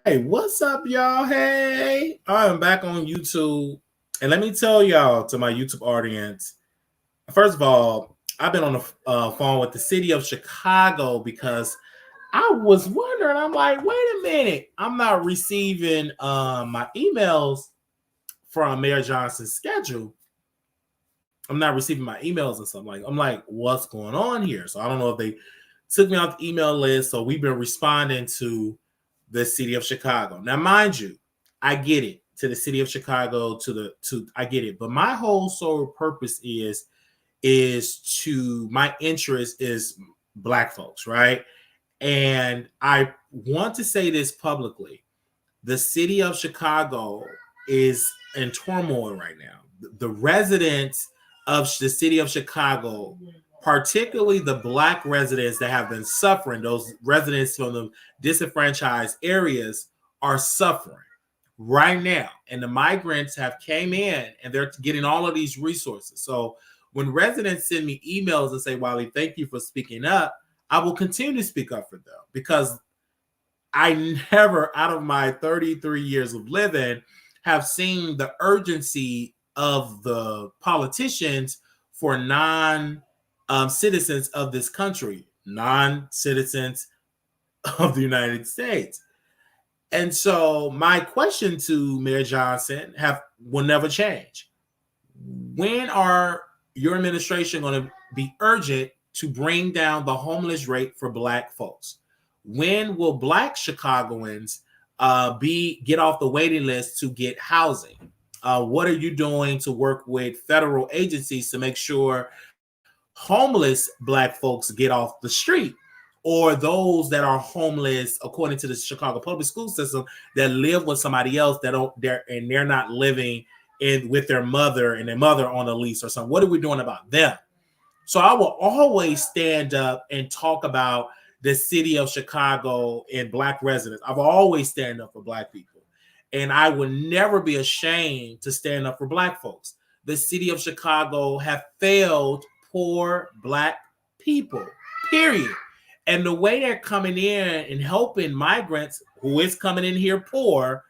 What's up, y'all? Hey, I am back on YouTube. And let me tell y'all, to my YouTube audience, first of all, I've been on the phone with the city of Chicago because I was wondering, I'm like, wait a minute, I'm not receiving my emails from Mayor Johnson's schedule. I'm not receiving my emails and stuff. I'm like, what's going on here? So I don't know if they took me off the email list. So we've been responding to the city of Chicago. Now, mind you, I get it, to the city of Chicago, I get it. But my whole sole purpose is to my interest is black folks, right? And I want to say this publicly. The city of Chicago is in turmoil right now. The residents of the city of Chicago, particularly the black residents that have been suffering, those residents from the disenfranchised areas are suffering right now. And the migrants have came in and they're getting all of these resources. So when residents send me emails and say, Wally, thank you for speaking up, I will continue to speak up for them because I never, out of my 33 years of living, have seen the urgency of the politicians for non-citizens of this country, non-citizens of the United States. And so my question to Mayor Johnson will never change. When are your administration going to be urgent to bring down the homeless rate for black folks? When will black Chicagoans get off the waiting list to get housing? What are you doing to work with federal agencies to make sure homeless black folks get off the street, or those that are homeless, according to the Chicago public school system, that live with somebody else they're not living with their mother and their mother on a lease or something? What are we doing about them? So I will always stand up and talk about the city of Chicago and black residents. I've always stand up for black people. And I will never be ashamed to stand up for black folks. The city of Chicago have failed poor black people, period. And the way they're coming in and helping migrants who is coming in here poor,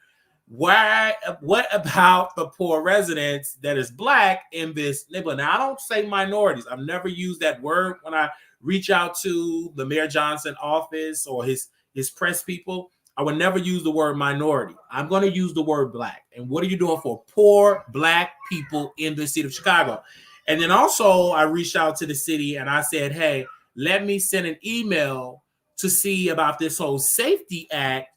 what about the poor residents that is black in this neighborhood? Now, I don't say minorities. I've never used that word when I reach out to the Mayor Johnson office or his press people. I would never use the word minority. I'm going to use the word black. And what are you doing for poor black people in the city of Chicago? And then also I reached out to the city and I said, hey, let me send an email to see about this whole safety act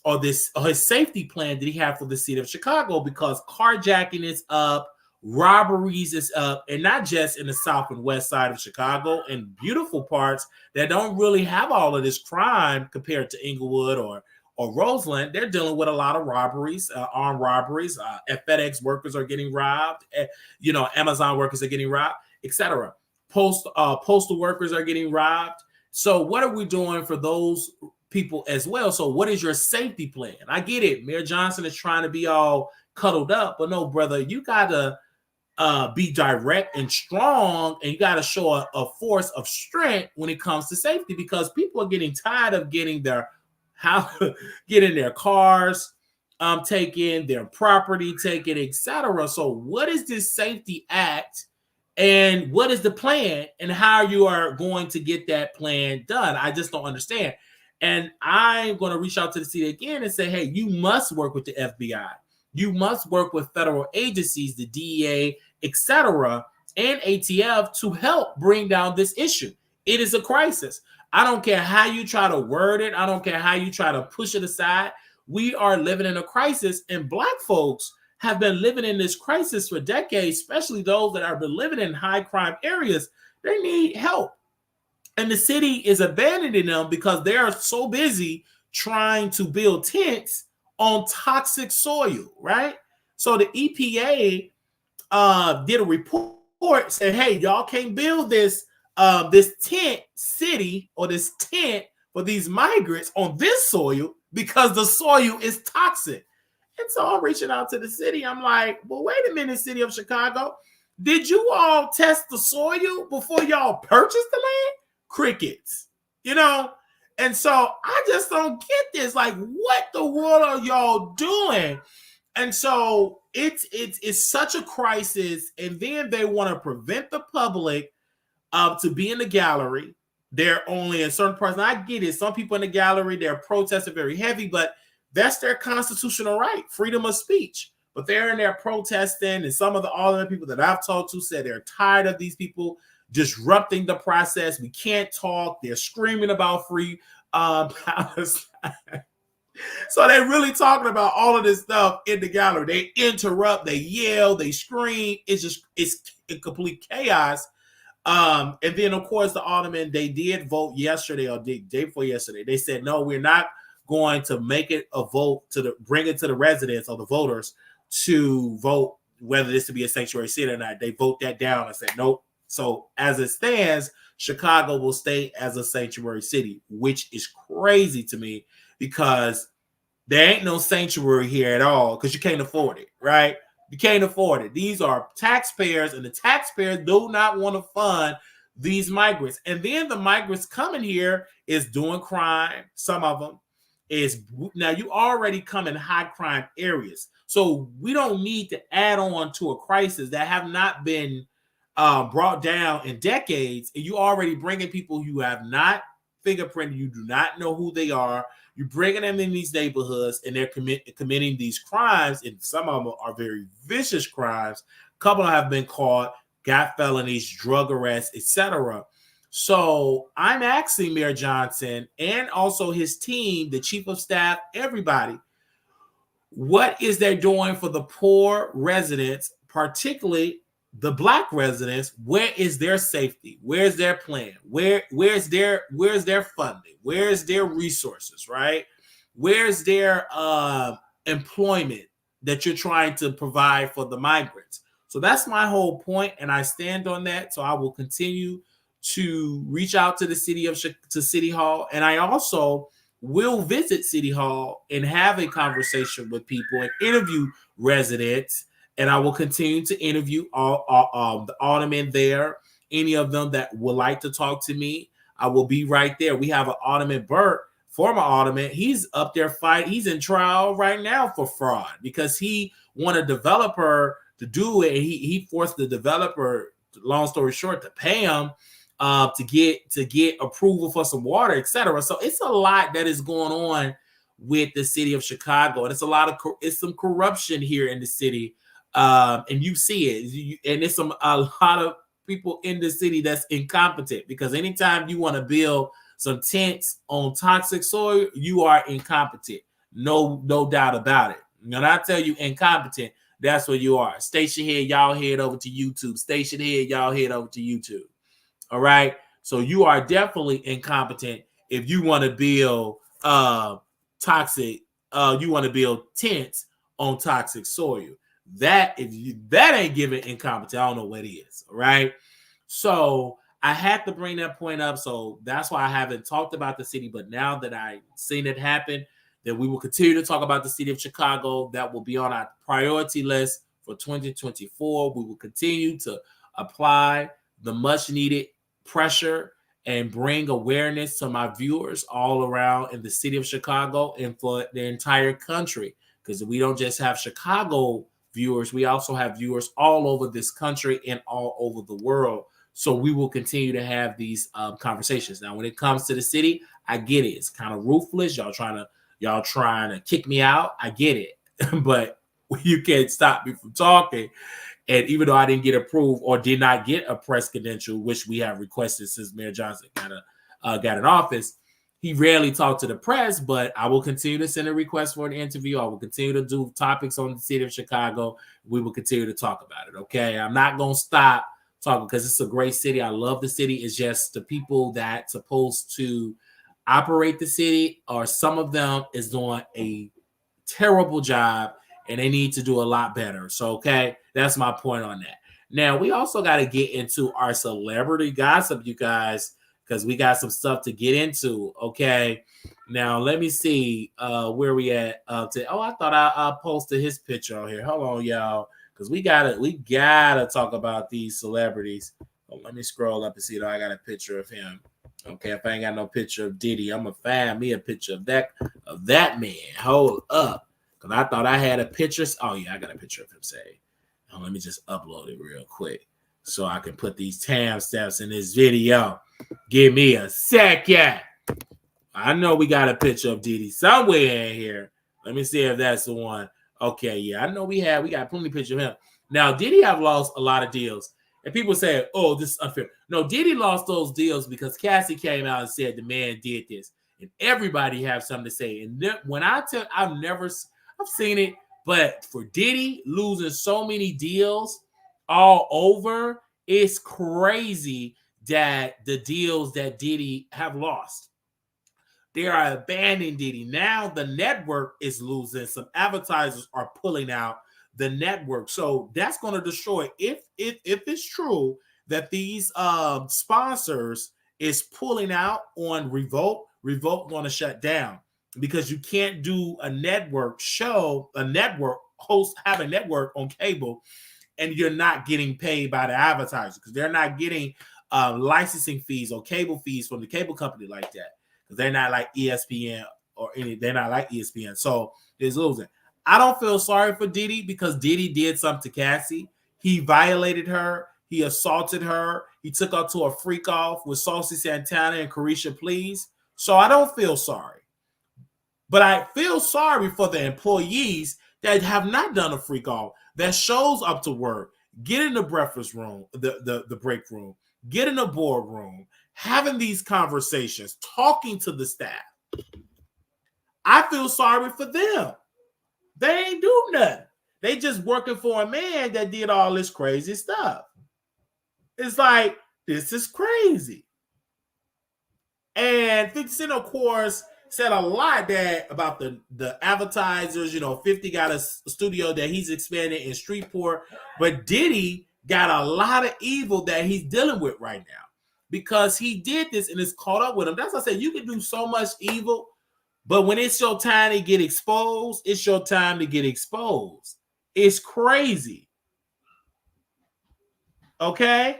or his safety plan that he had for the city of Chicago, because carjacking is up, robberies is up, and not just in the south and west side of Chicago, and beautiful parts that don't really have all of this crime compared to Inglewood or Roseland. They're dealing with a lot of robberies, armed robberies. FedEx workers are getting robbed. Amazon workers are getting robbed, etc. Postal workers are getting robbed. So what are we doing for those people as well? So what is your safety plan? I get it. Mayor Johnson is trying to be all cuddled up, but no, brother, you got to be direct and strong, and you got to show a force of strength when it comes to safety, because people are getting tired of getting their cars taken, their property taken, etc. So what is this safety act, and what is the plan, and how you are going to get that plan done? I just don't understand. And I'm going to reach out to the city again and say, hey, you must work with the FBI. You must work with federal agencies, the DEA, etc., and ATF to help bring down this issue. It is a crisis. I don't care how you try to word it. I don't care how you try to push it aside. We are living in a crisis, and black folks have been living in this crisis for decades, especially those that have been living in high crime areas. They need help. And the city is abandoning them because they are so busy trying to build tents on toxic soil, right? So the EPA did a report, said, hey, y'all can't build this tent city or this tent for these migrants on this soil because the soil is toxic. And so I'm reaching out to the city. I'm like, well, wait a minute, city of Chicago. Did you all test the soil before y'all purchased the land? Crickets, And so I just don't get this. Like, what the world are y'all doing? And so it's such a crisis. And then they want to prevent the public to be in the gallery. They're only in certain parts. And I get it. Some people in the gallery, their protests are very heavy, but that's their constitutional right, freedom of speech. But they're in there protesting, and some of all the people that I've talked to said they're tired of these people disrupting the process. We can't talk. They're screaming about free Palestine. So they're really talking about all of this stuff in the gallery. They interrupt, they yell, they scream. It's a complete chaos. And then of course the aldermen, they did vote yesterday or the day before yesterday. They said no, we're not going to make it a vote to bring it to the residents or the voters to vote whether this to be a sanctuary city or not. They vote that down and said nope. So as it stands, Chicago will stay as a sanctuary city, which is crazy to me because there ain't no sanctuary here at all because you can't afford it, right? You can't afford it. These are taxpayers, and the taxpayers do not want to fund these migrants. And then the migrants coming here is doing crime. Some of them is now you already come in high crime areas. So we don't need to add on to a crisis that have not been brought down in decades. And you already bringing people you have not fingerprinted, you do not know who they are. You're bringing them in these neighborhoods, and they're committing these crimes, and some of them are very vicious crimes. A couple have been caught, got felonies, drug arrests, etc. So I'm asking Mayor Johnson and also his team, the chief of staff, everybody, what is they doing for the poor residents, particularly the Black residents? Where is their safety? Where's their plan? Where's their funding? Where's their resources, right? Where's their employment that you're trying to provide for the migrants? So that's my whole point, and I stand on that. So I will continue to reach out to the City Hall, and I also will visit City Hall and have a conversation with people and interview residents. And I will continue to interview all the aldermen there. Any of them that would like to talk to me, I will be right there. We have an Alderman Burt, former alderman. He's up there fighting. He's in trial right now for fraud because he wanted a developer to do it. And he forced the developer, long story short, to pay him to get approval for some water, etc. So it's a lot that is going on with the city of Chicago, and it's some corruption here in the city. And you see it, and it's a lot of people in the city that's incompetent, because anytime you want to build some tents on toxic soil, you are incompetent. No doubt about it. When I tell you incompetent, that's what you are. Station head, y'all head over to YouTube. Station head, y'all head over to YouTube. All right. So you are definitely incompetent if you want to build toxic. You want to build tents on toxic soil. That ain't giving incompetent, I don't know what is. All right. So I had to bring that point up. So that's why I haven't talked about the city. But now that I've seen it happen, then we will continue to talk about the city of Chicago. That will be on our priority list for 2024. We will continue to apply the much needed pressure and bring awareness to my viewers all around in the city of Chicago and for the entire country. Because we don't just have Chicago viewers, we also have viewers all over this country and all over the world. So we will continue to have these conversations. Now, when it comes to the city, I get it. It's kind of ruthless. Y'all trying to kick me out. I get it, but you can't stop me from talking. And even though I didn't get approved or did not get a press credential, which we have requested since Mayor Johnson got in office, he rarely talked to the press, but I will continue to send a request for an interview. I will continue to do topics on the city of Chicago. We will continue to talk about it, okay? I'm not going to stop talking because it's a great city. I love the city. It's just the people that's supposed to operate the city, or some of them, is doing a terrible job, and they need to do a lot better. So, okay, that's my point on that. Now, we also got to get into our celebrity gossip, you guys, because we got some stuff to get into. Okay, now let me see where we at. I thought I posted his picture on here. Hold on, y'all, because we gotta talk about these celebrities. Oh, let me scroll up and see if I got a picture of him. Okay, if I ain't got no picture of Diddy, I'm gonna find me a picture of that man. Hold up, because I thought I had a picture. Oh yeah, I got a picture of him. Say, let me just upload it real quick so I can put these timestamps in this video. Give me a second. I know we got a picture of Diddy somewhere in here. Let me see if that's the one. Okay, yeah, I know we got plenty of pictures of him. Now, Diddy have lost a lot of deals. And people say, oh, this is unfair. No, Diddy lost those deals because Cassie came out and said the man did this. And everybody have something to say. And when I tell, I've seen it, but for Diddy losing so many deals all over, it's crazy that the deals that Diddy have lost. They are abandoning Diddy. Now the network is losing. Some advertisers are pulling out the network. So that's going to destroy. If it's true that these sponsors is pulling out on Revolt going to shut down because you can't do a network show, a network host, have a network on cable, and you're not getting paid by the advertiser because they're not getting licensing fees or cable fees from the cable company like that. They're not like ESPN or any. They're not like ESPN. So it's losing. I don't feel sorry for Diddy because Diddy did something to Cassie. He violated her. He assaulted her. He took her to a freak off with Saucy Santana and Carisha Please. So I don't feel sorry. But I feel sorry for the employees that have not done a freak off, that shows up to work, get in the breakfast room, the break room, get in the boardroom, having these conversations, talking to the staff. I feel sorry for them. They ain't do nothing. They just working for a man that did all this crazy stuff. It's like, this is crazy. And 50 Cent, of course, said a lot about the advertisers. 50 got a studio that he's expanding in Streetport, but Diddy got a lot of evil that he's dealing with right now because he did this and it's caught up with him. That's why I said you can do so much evil, but when it's your time to get exposed, it's your time to get exposed. It's crazy. Okay?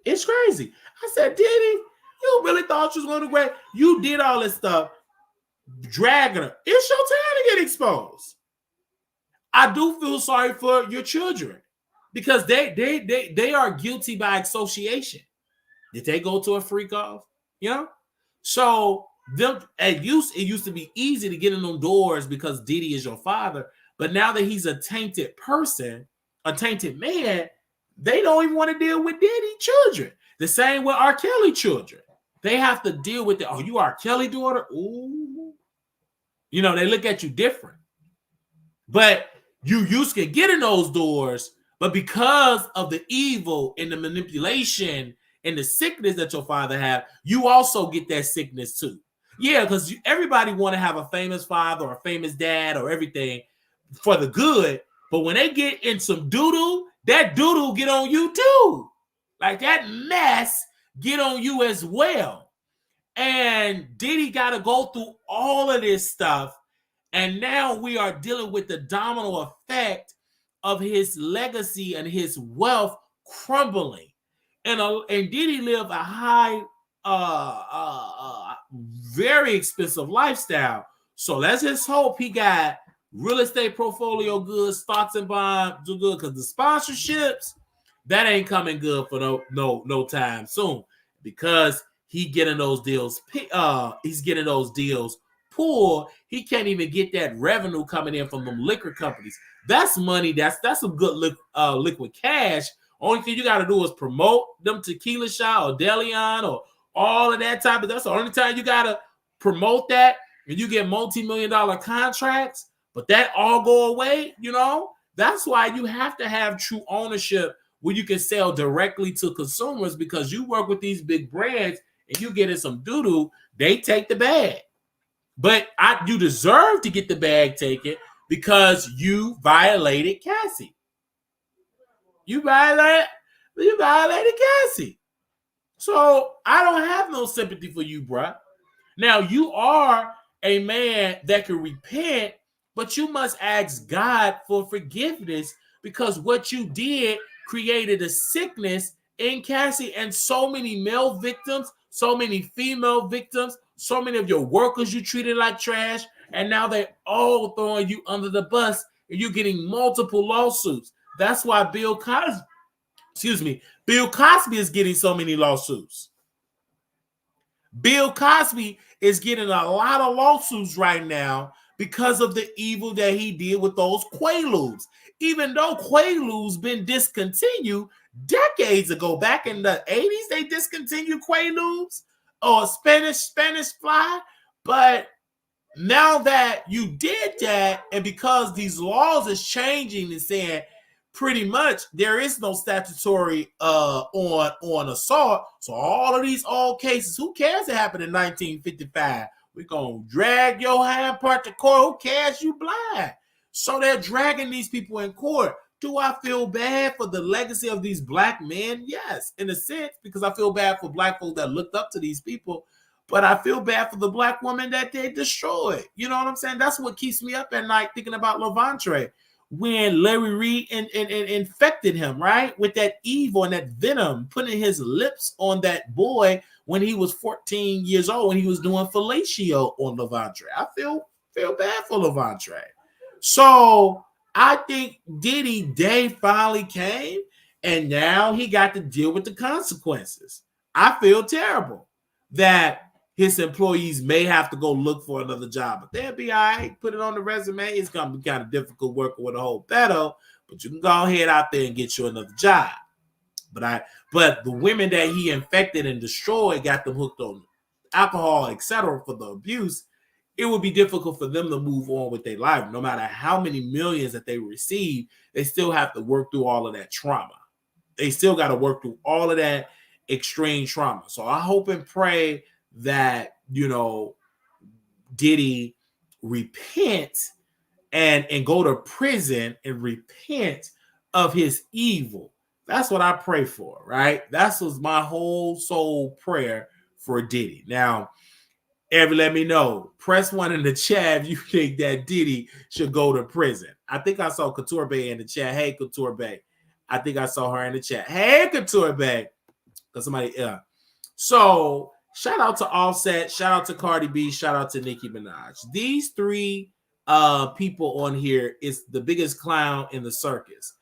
It's crazy. I said, Diddy, you really thought you was going to great? You did all this stuff, dragging her. It's your time to get exposed. I do feel sorry for your children because they are guilty by association. Did they go to a freak off? So it used to be easy to get in them doors because Diddy is your father, but now that he's a tainted person, a tainted man, they don't even want to deal with Diddy children. The same with R. Kelly children. They have to deal with it. Oh, you R. Kelly daughter? Ooh. They look at you different. But you used to get in those doors, but because of the evil and the manipulation and the sickness that your father had, you also get that sickness too. Yeah, because everybody want to have a famous father or a famous dad or everything for the good. But when they get in some doo-doo, that doo-doo get on you too. Like that mess get on you as well. And Diddy got to go through all of this stuff. And now we are dealing with the domino effect of his legacy and his wealth crumbling. And Diddy lived a high, very expensive lifestyle. So let's just hope he got real estate portfolio good, stocks and bonds do good, because the sponsorships, that ain't coming good for no time soon, because he's getting those deals pulled. He can't even get that revenue coming in from them liquor companies. That's money. That's some good liquid cash. Only thing you got to do is promote them tequila shot or Deleon or all of that type of. That's the only time you got to promote that, and you get multi-million-dollar contracts. But that all go away. That's why you have to have true ownership where you can sell directly to consumers, because you work with these big brands and you get in some doo-doo, they take the bag. But you deserve to get the bag taken because you violated Cassie. You violated Cassie. So I don't have no sympathy for you, bruh. Now, you are a man that can repent, but you must ask God for forgiveness, because what you did created a sickness incarcerated, and so many male victims, so many female victims, so many of your workers you treated like trash, and now they're all throwing you under the bus, and you're getting multiple lawsuits. That's why Bill Cosby is getting so many lawsuits. Bill Cosby is getting a lot of lawsuits right now because of the evil that he did with those Quaaludes. Even though Quaaludes been discontinued decades ago, back in the 80s, they discontinued Quaaludes or Spanish Fly. But now that you did that, and because these laws is changing and saying pretty much there is no statutory on assault, so all of these old cases, who cares it happened in 1955? We're gonna drag your hand part to court. Who cares? You blind. So they're dragging these people in court. Do I feel bad for the legacy of these black men? Yes, in a sense, because I feel bad for black folks that looked up to these people. But I feel bad for the black woman that they destroyed. You know what I'm saying? That's what keeps me up at night thinking about Levante. When Larry Reed infected him, right, with that evil and that venom, putting his lips on that boy when he was 14 years old, when he was doing fellatio on Levante. I feel bad for Levante. So I think Diddy Day finally came, and now he got to deal with the consequences. I feel terrible that his employees may have to go look for another job, but they'll be all right. Put it on the resume. It's going to be kind of difficult working with a whole pedo, but you can go ahead out there and get you another job. But the women that he infected and destroyed, got them hooked on alcohol, etc., for the abuse. It would be difficult for them to move on with their life. No matter how many millions that they receive, they still have to work through all of that trauma. They still got to work through all of that extreme trauma. So I hope and pray that, Diddy repent and go to prison and repent of his evil. That's what I pray for, right? That was my whole soul prayer for Diddy. Now, let me know. Press 1 in the chat if you think that Diddy should go to prison. I think I saw Couture Bay in the chat. Hey, Couture Bay. I think I saw her in the chat. Hey, Couture Bay. So shout out to Offset, shout out to Cardi B, shout out to Nicki Minaj. These three people on here is the biggest clown in the circus.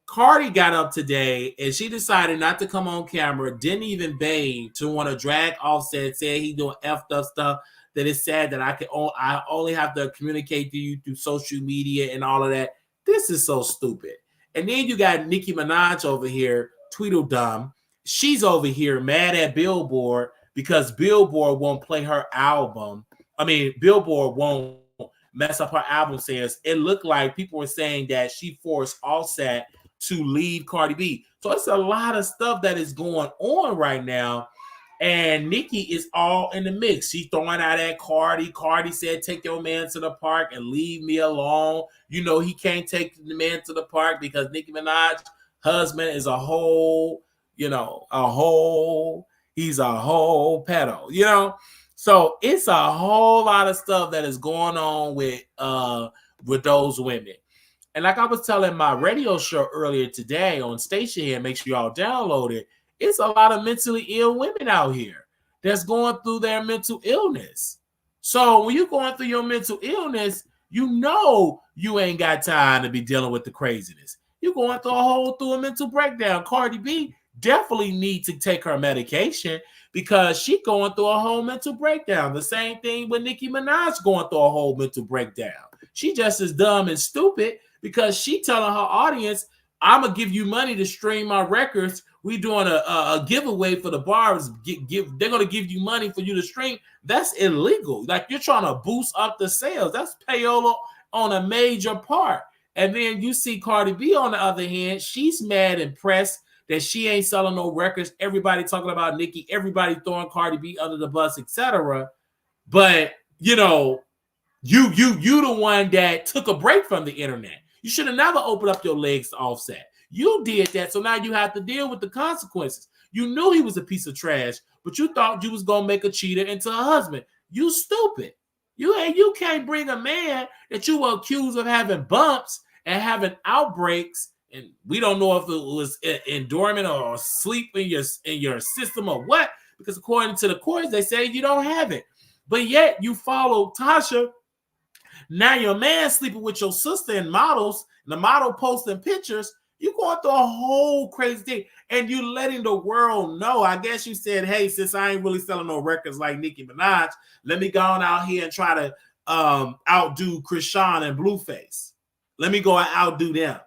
Cardi got up today and she decided not to come on camera, didn't even beg to want to drag Offset, said he doing effed up stuff, that it's sad that I only have to communicate to you through social media and all of that. This is so stupid. And then you got Nicki Minaj over here, Tweedledum. She's over here mad at Billboard because Billboard won't play her album. Billboard won't mess up her album sales. It looked like people were saying that she forced Offset to leave Cardi B. So it's a lot of stuff that is going on right now. And Nicki is all in the mix. She's throwing out at Cardi. Cardi said, take your man to the park and leave me alone. He can't take the man to the park because Nicki Minaj's husband is a whole, he's a whole pedo, So it's a whole lot of stuff that is going on with those women. And like I was telling my radio show earlier today on station here, make sure y'all download it. It's a lot of mentally ill women out here that's going through their mental illness. So when you're going through your mental illness, you ain't got time to be dealing with the craziness. You're going through a mental breakdown. Cardi B definitely need to take her medication because she's going through a whole mental breakdown. The same thing with Nicki Minaj going through a whole mental breakdown. She just as dumb and stupid because she telling her audience, I'm going to give you money to stream my records. We doing a giveaway for the bars. They're going to give you money for you to stream. That's illegal. Like, you're trying to boost up the sales. That's payola on a major part. And then you see Cardi B on the other hand. She's mad and pressed that she ain't selling no records. Everybody talking about Nicki. Everybody throwing Cardi B under the bus, etc. But, you the one that took a break from the internet. You should have never opened up your legs to Offset. You did that, so now you have to deal with the consequences. You knew he was a piece of trash, but you thought you was going to make a cheater into a husband. You stupid. You can't bring a man that you were accused of having bumps and having outbreaks and we don't know if it was endormant or sleep in your system or what, because according to the courts, they say you don't have it. But yet you follow Tasha. Now your man sleeping with your sister and models, and the model posting pictures. You going through a whole crazy thing, and you letting the world know. I guess you said, hey, since I ain't really selling no records like Nicki Minaj, let me go on out here and try to outdo Krishan and Blueface. Let me go and outdo them.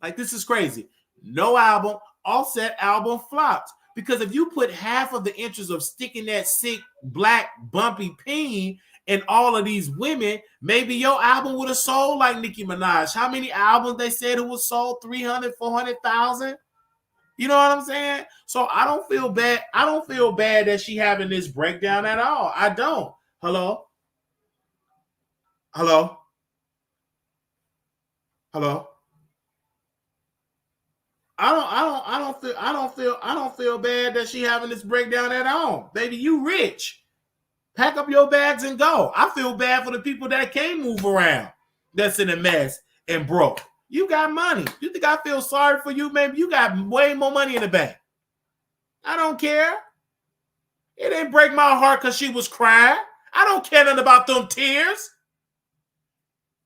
Like, this is crazy. No album. Offset album flopped. Because if you put half of the interest of sticking that sick, black, bumpy peen in all of these women, maybe your album would have sold like Nicki Minaj. How many albums they said it was sold? 300, 400,000? You know what I'm saying? So I don't feel bad. I don't feel bad that she having this breakdown at all. I don't. Hello? Hello? Hello? I don't feel bad that she having this breakdown at all. Baby, you rich. Pack up your bags and go. I feel bad for the people that can't move around, that's in a mess and broke. You got money. You think I feel sorry for you? Maybe you got way more money in the bank. I don't care. It didn't break my heart because she was crying. I don't care nothing about them tears.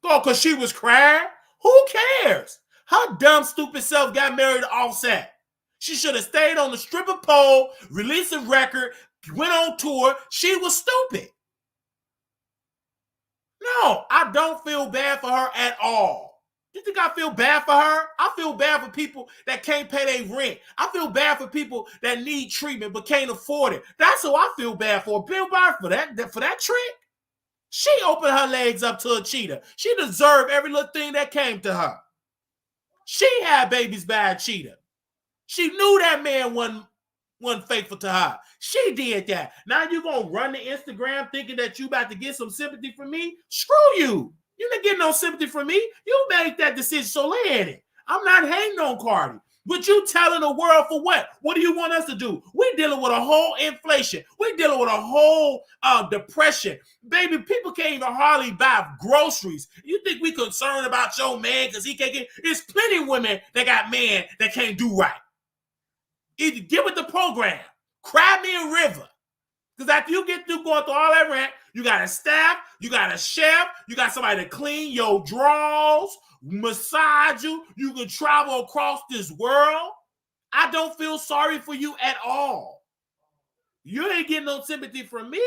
Oh, because she was crying? Who cares? Her dumb, stupid self got married to Offset. She should have stayed on the stripper pole, released a record, went on tour. She was stupid. No, I don't feel bad for her at all. You think I feel bad for her? I feel bad for people that can't pay their rent. I feel bad for people that need treatment but can't afford it. That's who I feel bad for. Bill Barr for that trick. She opened her legs up to a cheater. She deserved every little thing that came to her. She had babies by a cheater. She knew that man wasn't faithful to her. She did that. Now you gonna run to Instagram thinking that you about to get some sympathy from me? Screw you. You didn't get no sympathy from me. You made that decision, so lay in it. I'm not hating on Cardi. But you telling the world for what? What do you want us to do? We're dealing with a whole inflation. We're dealing with a whole depression. Baby, people can't even hardly buy groceries. You think we concerned about your man because he can't get... There's plenty of women that got men that can't do right. Either get with the program. Cry me a river. Because after you get through going through all that rent, you got a staff, you got a chef, you got somebody to clean your drawers, massage you. You can travel across this world. I don't feel sorry for you at all. You ain't getting no sympathy from me.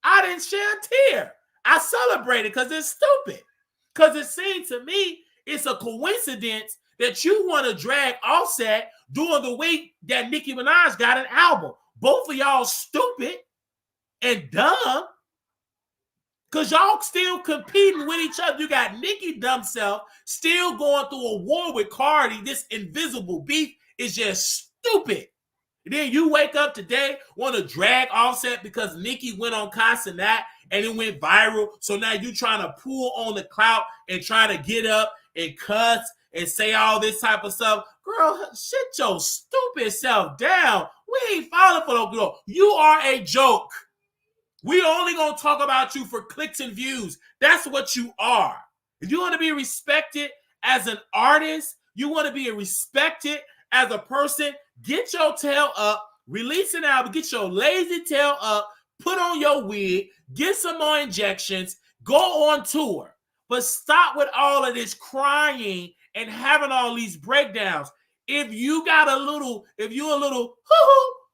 I didn't shed a tear. I celebrated because it's stupid. Because it seems to me it's a coincidence that you want to drag Offset during the week that Nicki Minaj got an album. Both of y'all stupid and dumb. Because y'all still competing with each other. You got Nicki dumb self still going through a war with Cardi. This invisible beef is just stupid. And then you wake up today, want to drag Offset because Nicki went on Casanat and it went viral. So now you trying to pull on the clout and trying to get up and cuss and say all this type of stuff. Girl, shit your stupid self down. We ain't falling for no girl. You are a joke. We only gonna talk about you for clicks and views. That's what you are. If you want to be respected as an artist, you want to be respected as a person, get your tail up, release an album, get your lazy tail up, put on your wig, get some more injections, go on tour. But stop with all of this crying and having all these breakdowns. If you a little,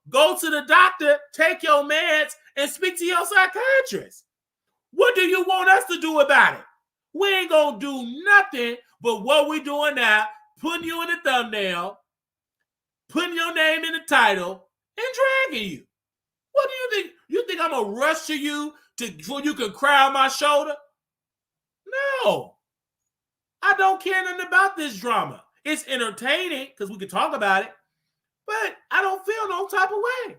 go to the doctor, take your meds, and speak to your psychiatrist. What do you want us to do about it? We ain't gonna do nothing but what we doing now, putting you in the thumbnail, putting your name in the title, and dragging you. What do you think? You think I'm gonna rush to you so you can cry on my shoulder? No. I don't care nothing about this drama. It's entertaining because we can talk about it, but I don't feel no type of way.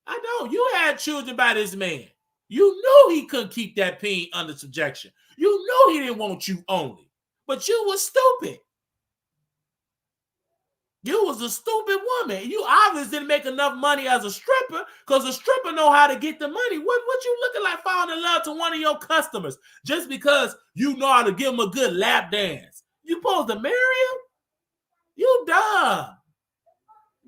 I don't. You had children by this man. You knew he couldn't keep that peen under subjection. You knew he didn't want you only, but you was stupid. You was a stupid woman. You obviously didn't make enough money as a stripper because a stripper know how to get the money. What you looking like falling in love to one of your customers just because you know how to give them a good lap dance? You supposed to marry him? You dumb.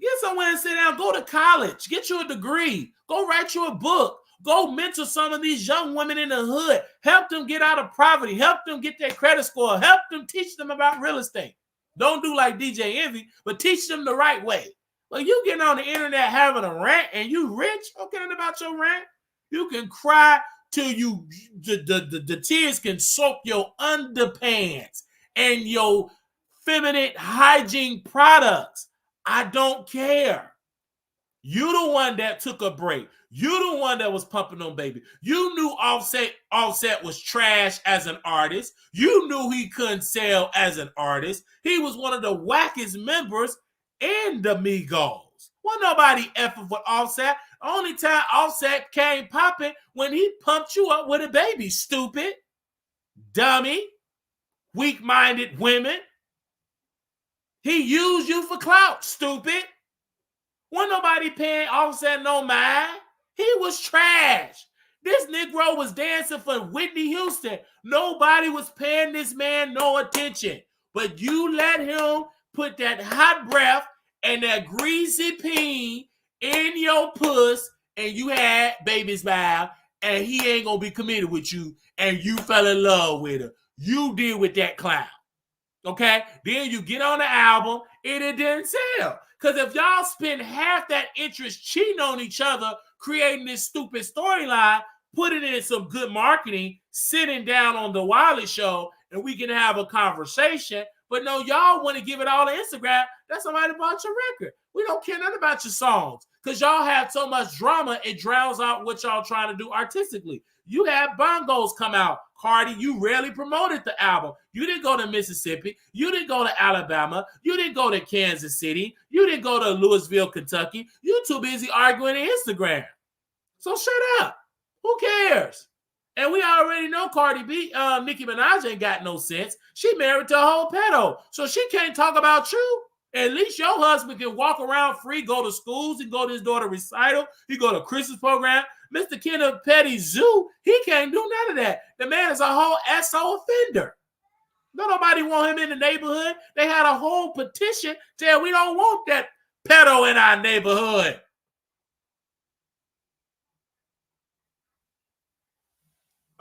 Get somewhere and sit down. Go to college. Get you a degree. Go write you a book. Go mentor some of these young women in the hood. Help them get out of poverty. Help them get their credit score. Help them teach them about real estate. Don't do like DJ Envy, but teach them the right way. Like you getting on the internet having a rant and you rich, okay, about your rant. You can cry till you the tears can soak your underpants and your feminine hygiene products. I don't care. You the one that took a break. You the one that was pumping on baby. You knew Offset was trash as an artist. You knew he couldn't sell as an artist. He was one of the wackest members in the Migos. Wasn't nobody effing with Offset. Only time Offset came popping when he pumped you up with a baby, stupid, dummy, weak-minded women. He used you for clout, stupid. Wasn't nobody paying Offset no mind. He was trash. This Negro was dancing for Whitney Houston. Nobody was paying this man no attention. But you let him put that hot breath and that greasy peen in your puss, and you had baby's mouth, and he ain't gonna be committed with you, and you fell in love with her. You deal with that clown. Okay? Then you get on the album, and it didn't sell. Because if y'all spend half that interest cheating on each other, creating this stupid storyline, putting in some good marketing, sitting down on the Wiley Show, and we can have a conversation. But no, y'all want to give it all to Instagram. That's somebody bought your record. We don't care nothing about your songs. Because y'all have so much drama, it drowns out what y'all trying to do artistically. You had bongos come out. Cardi, you rarely promoted the album. You didn't go to Mississippi. You didn't go to Alabama. You didn't go to Kansas City. You didn't go to Louisville, Kentucky. You too busy arguing on Instagram. So shut up. Who cares? And we already know Cardi B, Nicki Minaj ain't got no sense. She married to a whole pedo. So she can't talk about you. At least your husband can walk around free, go to schools, and go to his daughter's recital. He go to Christmas program. Mr. Kenneth Petty Zoo, he can't do none of that. The man is a whole SO offender. No, nobody want him in the neighborhood. They had a whole petition saying we don't want that pedo in our neighborhood.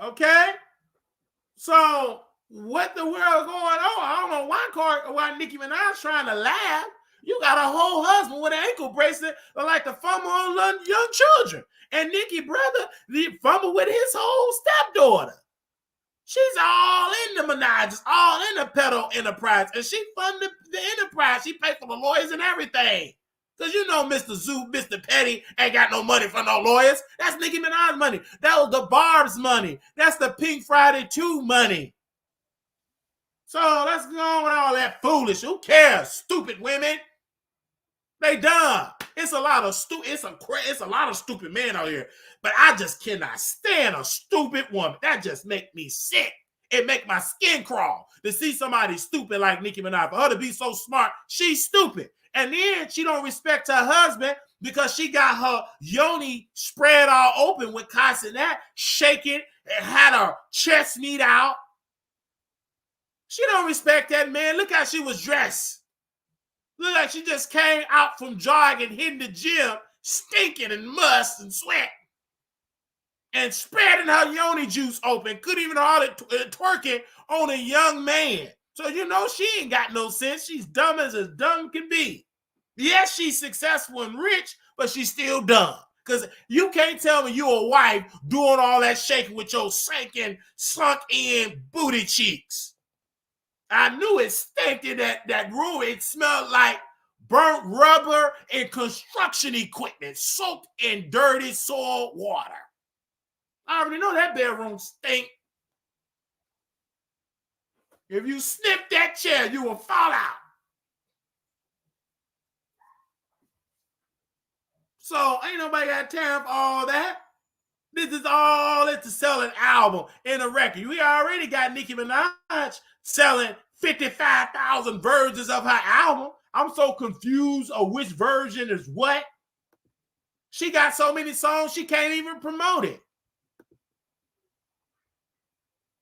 Okay? So what the world going on? I don't know why Nicki Minaj trying to laugh. You got a whole husband with an ankle bracelet like the fumble on young children. And Nicki brother, the fumble with his whole stepdaughter. She's all in the Minaj, all in the pedo enterprise. And she funded the enterprise. She paid for the lawyers and everything. Because you know Mr. Zoo, Mr. Petty ain't got no money for no lawyers. That's Nicki Minaj money. That was the Barb's money. That's the Pink Friday 2 money. So let's go on with all that foolish. Who cares? Stupid women. They dumb. It's a lot of stupid men out here. But I just cannot stand a stupid woman. That just make me sick. It make my skin crawl to see somebody stupid like Nicki Minaj. For her to be so smart, she's stupid. And then she don't respect her husband because she got her yoni spread all open with Cassinet, shaking and had her chest meat out. She don't respect that man. Look how she was dressed. Look like she just came out from jogging, hitting the gym, stinking and must and sweat. And spreading her yoni juice open. Couldn't even hardly twerking on a young man. So you know she ain't got no sense. She's dumb as dumb can be. Yes, she's successful and rich, but she's still dumb. Because you can't tell me you a wife doing all that shaking with your sunk-in booty cheeks. I knew it stank in that room. It smelled like burnt rubber and construction equipment soaked in dirty soil water. I already know that bedroom stink. If you sniff that chair, you will fall out. So ain't nobody got time for all that. This is all it to sell an album and a record. We already got Nicki Minaj selling 55,000 versions of her album. I'm so confused of which version is what. She got so many songs she can't even promote it.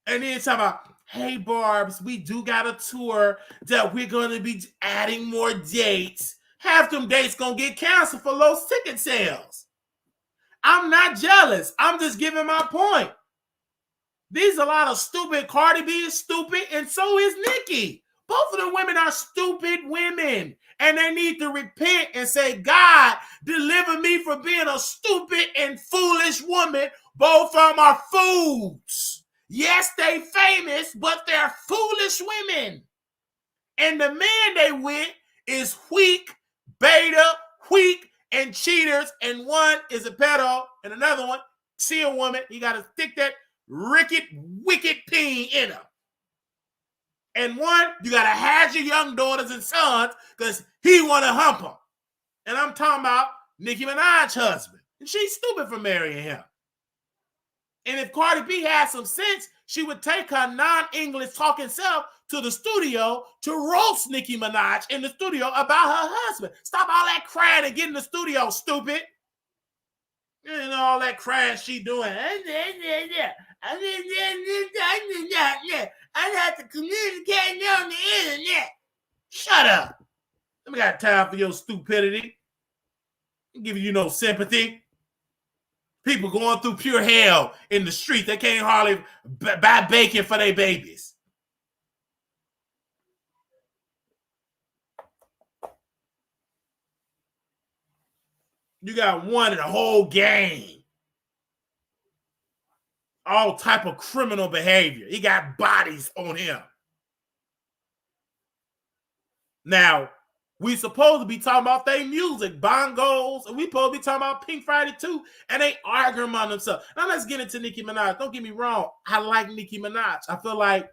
And then talking about hey, Barbs, we do got a tour that we're going to be adding more dates. Half them dates going to get canceled for low ticket sales. I'm not jealous. I'm just giving my point. These a lot of stupid. Cardi B is stupid, and so is Nicki. Both of the women are stupid women, and they need to repent and say, God, deliver me from being a stupid and foolish woman. Both of them are fools. Yes, they famous, but they're foolish women. And the man they with is weak, beta, weak, and cheaters. And one is a pedo, and another one, see a woman, you got to stick that wicked peen in her. And one, you got to have your young daughters and sons because he want to hump them. And I'm talking about Nicki Minaj's husband. And she's stupid for marrying him. And if Cardi B had some sense, she would take her non-English talking self to the studio to roast Nicki Minaj in the studio about her husband. Stop all that crying and get in the studio, stupid. You know, all that crying she doing. I have to communicate on the internet. Shut up. I got time for your stupidity. I'm giving you no sympathy. People going through pure hell in the street. They can't hardly buy bacon for their babies. You got one in the whole gang. All type of criminal behavior. He got bodies on him. Now, we supposed to be talking about their music, bongos, and we supposed to be talking about Pink Friday too, and they arguing among themselves. Now let's get into Nicki Minaj. Don't get me wrong. I like Nicki Minaj. I feel like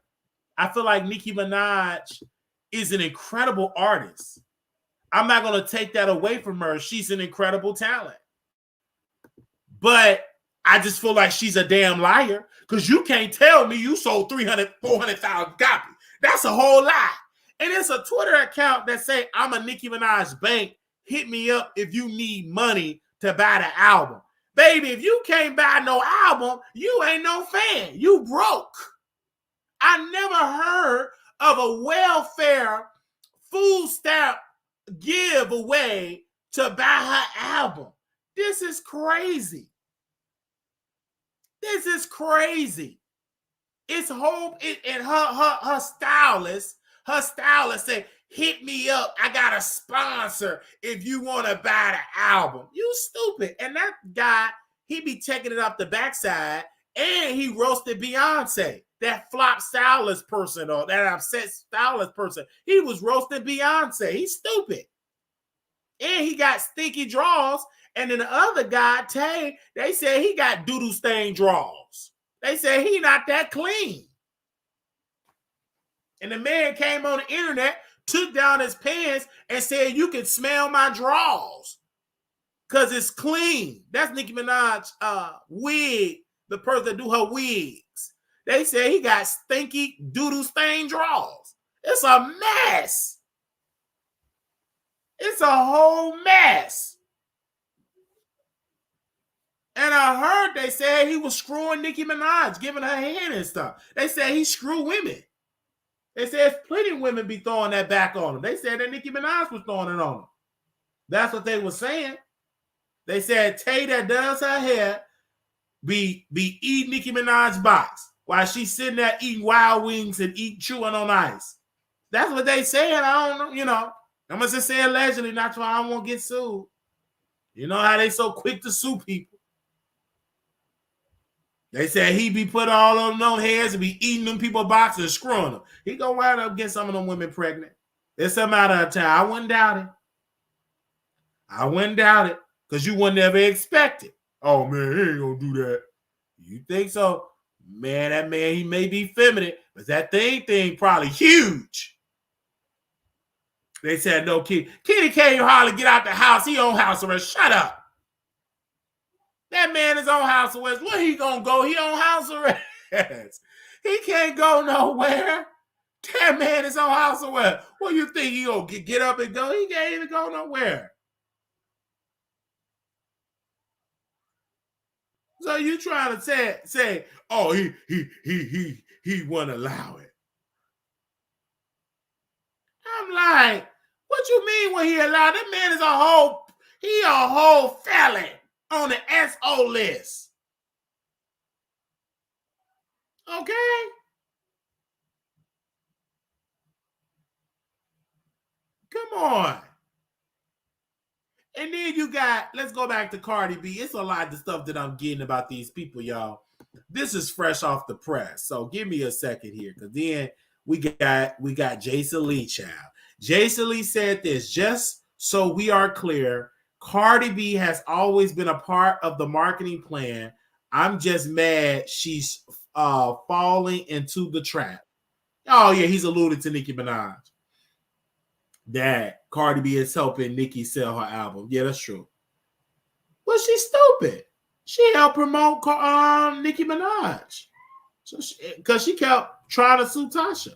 Nicki Minaj is an incredible artist. I'm not going to take that away from her. She's an incredible talent. But I just feel like she's a damn liar because you can't tell me you sold 300, 400,000 copies. That's a whole lie. And it's a Twitter account that say, I'm a Nicki Minaj bank. Hit me up if you need money to buy the album. Baby, if you can't buy no album, you ain't no fan. You broke. I never heard of a welfare food stamp giveaway to buy her album. This is crazy. This is crazy. It's hope, and her stylist said, hit me up. I got a sponsor if you want to buy the album. You stupid. And that guy, he be taking it up the backside, and he roasted Beyonce, that flop stylist person or that upset stylist person. He was roasting Beyonce. He's stupid. And he got stinky draws. And then the other guy, Tay, they said he got doodle stained draws. They said he not that clean. And the man came on the internet, took down his pants, and said, you can smell my draws because it's clean. That's Nicki Minaj wig, the person that do her wigs. They said he got stinky doodle stained draws. It's a mess. It's a whole mess. And I heard they said he was screwing Nicki Minaj, giving her hand and stuff. They said he screwed women. They said plenty of women be throwing that back on him. They said that Nicki Minaj was throwing it on him. That's what they were saying. They said Tay that does her hair be eating Nicki Minaj's box while she's sitting there eating wild wings and chewing on ice. That's what they said. I don't know, you know. I'm going to just say allegedly, not why I won't get sued. You know how they so quick to sue people. They said he be putting all of them hairs and be eating them people boxes and screwing them. He gonna wind up getting some of them women pregnant. It's a matter of time. I wouldn't doubt it. I wouldn't doubt it because you wouldn't ever expect it. Oh man, he ain't gonna do that. You think so? Man, that man, he may be feminine, but that thing probably huge. They said no kid. Kitty can't hardly get out the house. He on house arrest. Shut up. That man is on house arrest. Where he gonna go? He on house arrest. He can't go nowhere. That man is on house arrest. What do you think he gonna get up and go? He can't even go nowhere. So you trying to say, oh, he he wouldn't allow it. I'm like, what you mean when he allowed? That man is a whole felon on the SO list. Okay? Come on. And then you got, let's go back to Cardi B. It's a lot of stuff that I'm getting about these people, y'all. This is fresh off the press. So give me a second here, because then we got Jason Lee, child. Jason Lee said this, just so we are clear, Cardi B has always been a part of the marketing plan. I'm just mad she's falling into the trap. Oh, yeah, he's alluded to Nicki Minaj. That Cardi B is helping Nicki sell her album. Yeah, that's true. Well, she's stupid. She helped promote Nicki Minaj. So because she kept trying to sue Tasha.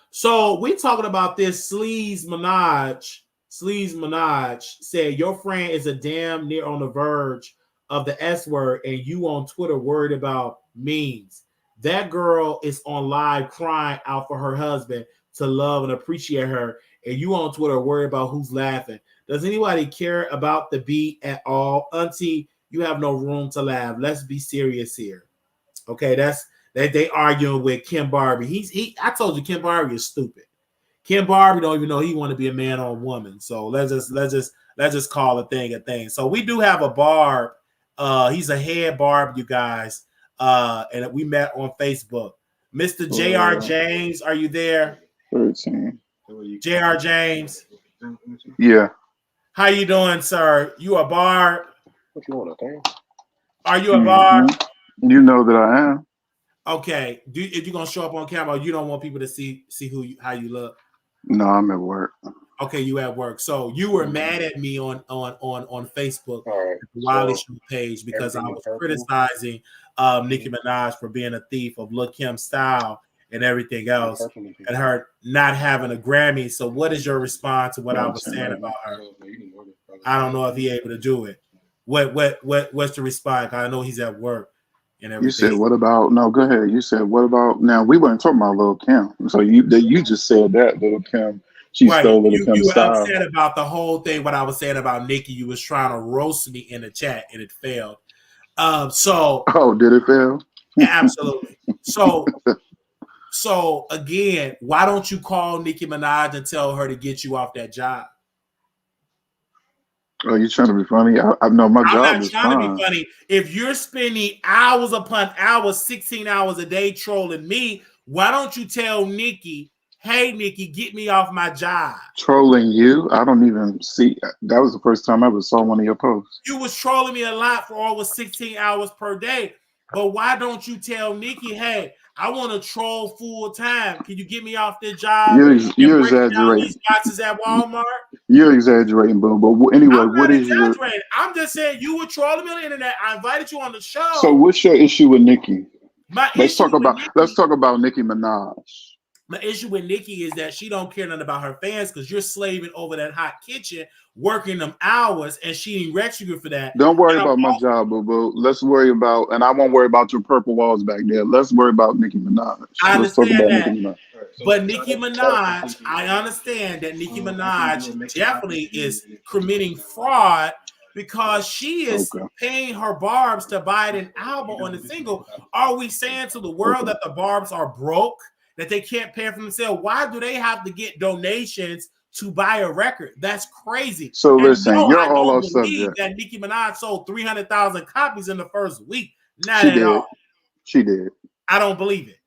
So we're talking about this Sleaze Minaj. Sleaze Minaj said, your friend is a damn near on the verge of the S word, and you on Twitter worried about memes. That girl is on live crying out for her husband to love and appreciate her, and you on Twitter worried about who's laughing. Does anybody care about the beat at all? Auntie, you have no room to laugh. Let's be serious here. Okay, that's that they arguing with Kim Barbie. I told you Kim Barbie is stupid. Kim Barbie don't even know he want to be a man or a woman. So let's just call a thing a thing. So we do have a Barb. He's a head Barb, you guys. And we met on Facebook. Mr. J.R. James, are you there? 13. J.R. James. Yeah. How you doing, sir? You a Barb? What you want, thing? Are you a Barb? You know that I am. Okay. If you're gonna show up on camera, you don't want people to see how you look. No, I'm at work. Okay, you at work. So you were mad at me on Facebook, right, the Wiley Show page, because I was criticizing Nicki Minaj for being a thief of Lil' Kim style and everything else, and her not having a Grammy. So what is your response to what I was saying about her? I don't know if he's able to do it. What's the response? I know he's at work and everything. You said, what about, no, go ahead. You said, what about, now we weren't talking about Lil' Kim. So you just said that Lil' Kim, she stole Lil' Kim's style. You were upset about the whole thing, what I was saying about Nicki. You was trying to roast me in the chat and it failed. Oh, did it fail? Absolutely. So again, why don't you call Nicki Minaj and tell her to get you off that job? Oh, you trying to be funny? I know my job is fine. I'm not trying to be funny. If you're spending hours upon hours, 16 hours a day trolling me, why don't you tell Nicki, hey, Nicki, get me off my job? Trolling you? I don't even see. That was the first time I ever saw one of your posts. You was trolling me a lot for over 16 hours per day. But why don't you tell Nicki, hey, I want to troll full time. Can you get me off this job? You're exaggerating. These boxes at Walmart. You're exaggerating, boo. But anyway, what is your? I'm just saying you were trolling me on the internet. I invited you on the show. So what's your issue with Nicki? Let's talk about Nicki Minaj. My issue with Nicki is that she don't care nothing about her fans because you're slaving over that hot kitchen, working them hours, and she ain't wrecks you for that. Don't worry about my job, boo-boo. Let's worry about, and I won't worry about your purple walls back there. Let's worry about Nicki Minaj. I understand that. But Nicki Minaj, I understand that Nicki Minaj definitely is committing fraud because she is paying her Barbs to buy an album on the single. Are we saying to the world that the Barbs are broke? That they can't pay for themselves? Why do they have to get donations to buy a record? That's crazy. So listen, you're all off subject. That Nicki Minaj sold 300,000 copies in the first week. Not at all. She did. I don't believe it.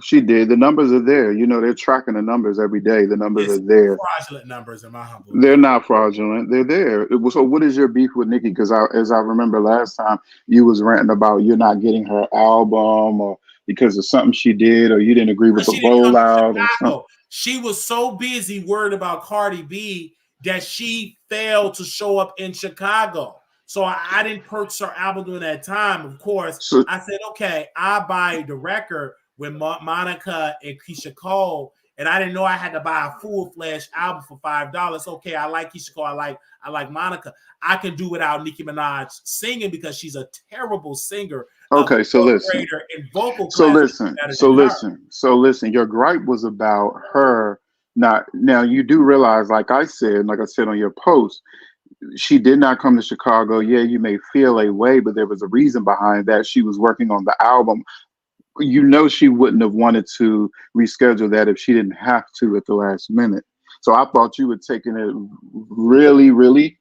She did. The numbers are there. You know, they're tracking the numbers every day. The numbers are there. Fraudulent numbers, in my humble. They're not fraudulent. They're there. So what is your beef with Nicki? Because as I remember last time, you was ranting about you're not getting her album or because of something she did, or you didn't agree with the rollout or something. She was so busy worried about Cardi B that she failed to show up in Chicago. So I didn't purchase her album during that time. Of course, I said, okay, I buy the record with Monica and Keisha Cole, and I didn't know I had to buy a full-fledged album for $5. Okay, I like Keisha Cole, I like Monica. I can do without Nicki Minaj singing because she's a terrible singer. Okay, so listen. In vocal So class listen. So listen. So listen. Your gripe was about her not. Now you do realize, like I said on your post, she did not come to Chicago. Yeah, you may feel a way, but there was a reason behind that. She was working on the album. You know, she wouldn't have wanted to reschedule that if she didn't have to at the last minute. So I thought you were taking it really, really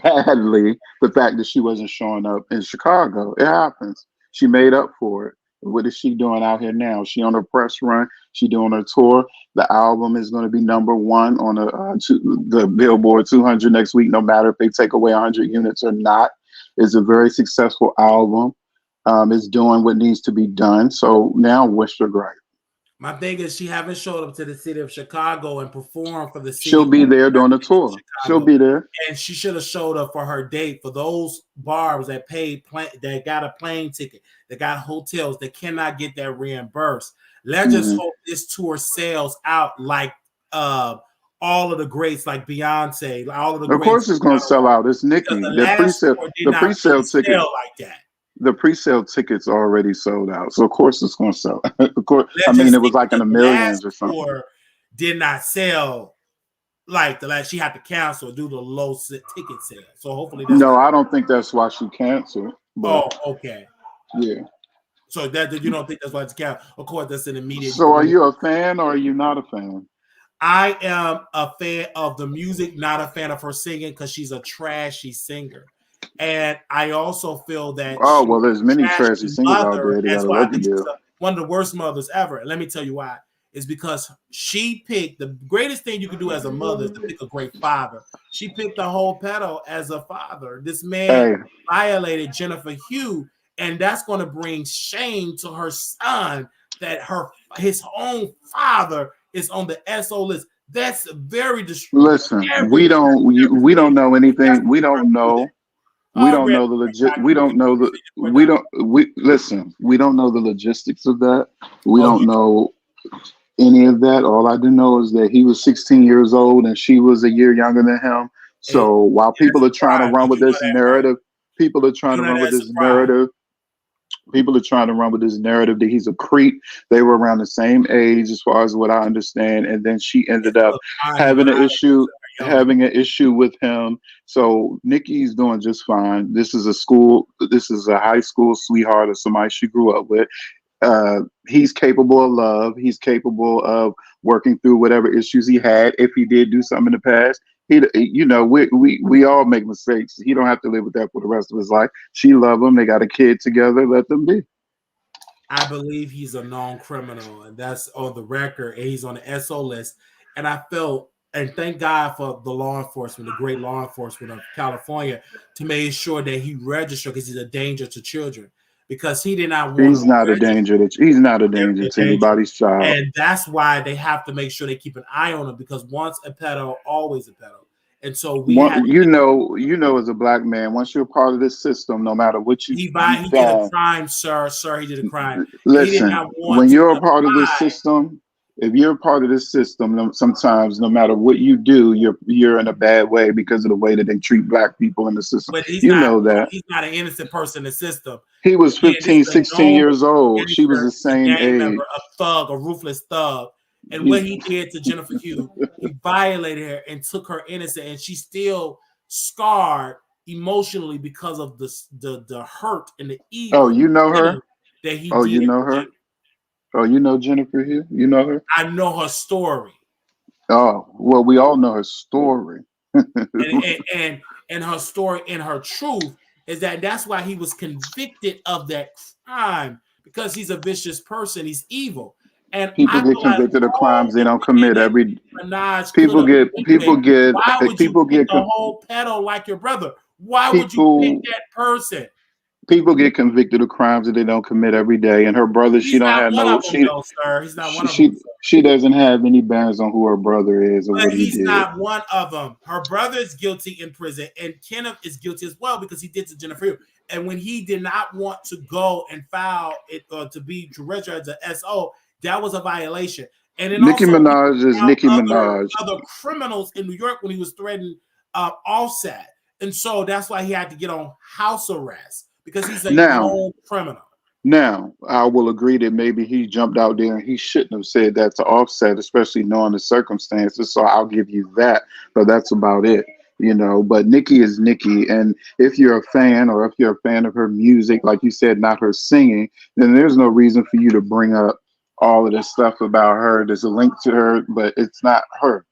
badly, the fact that she wasn't showing up in Chicago. It happens. She made up for it. What is she doing out here now? She on her press run. She doing her tour. The album is going to be #1 on the Billboard 200 next week, no matter if they take away 100 units or not. It's a very successful album. It's doing what needs to be done. So now, what's your gripe? My thing is, she haven't showed up to the city of Chicago and performed for the city. She'll be there during the tour. She'll be there, and she should have showed up for her date. For those bars that that got a plane ticket, that got hotels, that cannot get that reimbursed. Let's just hope this tour sells out like all of the greats, like Beyonce, all of the. Of course, it's going to sell out. It's Nicki. The pre-sale ticket like that. The pre-sale tickets are already sold out, so of course it's going to sell. Of course, I mean it was like in the millions or something. Did not sell like the last. She had to cancel due to low ticket sales. So hopefully, no, I don't think that's why she canceled. But, okay. Yeah. So that you don't think that's why it's canceled? Of course, that's an immediate. So are you a fan or are you not a fan? I am a fan of the music, not a fan of her singing because she's a trashy singer. And I also feel that there's many trashy singers out there. That's why I think she's one of the worst mothers ever. And let me tell you why. It's because she picked the greatest thing you can do as a mother is to pick a great father. She picked the whole pedo as a father. This man violated Jennifer Hugh, and that's going to bring shame to her son that his own father is on the SO list. That's very distressing. Listen, we don't know anything. We don't know. We don't know the legit. We don't know the. Listen. We don't know the logistics of that. We don't know any of that. All I do know is that he was 16 years old and she was a year younger than him. So while people are trying to run with this narrative, people are trying to run with this narrative. People are trying to run with this narrative that he's a creep. They were around the same age, as far as what I understand, and then she ended up having an issue with him. So Nicki's doing just fine. This is a high school sweetheart or somebody she grew up with. He's capable of love. He's capable of working through whatever issues he had. If he did do something in the past, we all make mistakes. He don't have to live with that for the rest of his life. She love him. They got a kid together. Let them be. I believe he's a known criminal, and that's on the record. And he's on the SO list. And I felt, and thank God for the law enforcement, the great law enforcement of California, to make sure that he registered because he's a danger to children. Because he did not want. He's not a danger. He's not a danger to anybody's child. And that's why they have to make sure they keep an eye on him. Because once a pedo, always a pedo. And so you know, as a black man, once you're a part of this system, no matter what he did a crime, sir. He did a crime. Listen, when you're a part of this system, if you're a part of this system, sometimes no matter what you do, you're in a bad way because of the way that they treat black people in the system. But know that he's not an innocent person in the system. He was 15, 16 years old. She was the same age. Member, a ruthless thug. And what he did to Jennifer Hugh, he violated her and took her innocent, and she's still scarred emotionally because of the hurt and the evil. Oh, you know her? That he did. You know her? Oh, you know Jennifer Hugh? You know her? I know her story. Oh, well, we all know her story. and her story and her truth is that's why he was convicted of that crime, because he's a vicious person. He's evil. And people get convicted of crimes they don't commit. People get the whole pedo like your brother. Why would you pick that person? People get convicted of crimes that they don't commit every day. And her brother, she don't have no. He's not one of them. She doesn't have any bands on who her brother is or what he did. He's not one of them. Her brother is guilty in prison, and Kenneth is guilty as well because he did to Jennifer Hugh. And when he did not want to go and file it to register as an SO, that was a violation. And then Nicki also he Minaj is found Nicki Minaj. other criminals in New York when he was threatening Offset. And so that's why he had to get on house arrest because he's a Now, known criminal. Now, I will agree that maybe he jumped out there and he shouldn't have said that to Offset, especially knowing the circumstances. So I'll give you that, but that's about it, you know. But Nicki is Nicki, and if you're a fan or if you're a fan of her music, like you said, not her singing, then there's no reason for you to bring up all of this stuff about her. There's a link to her, but it's not her.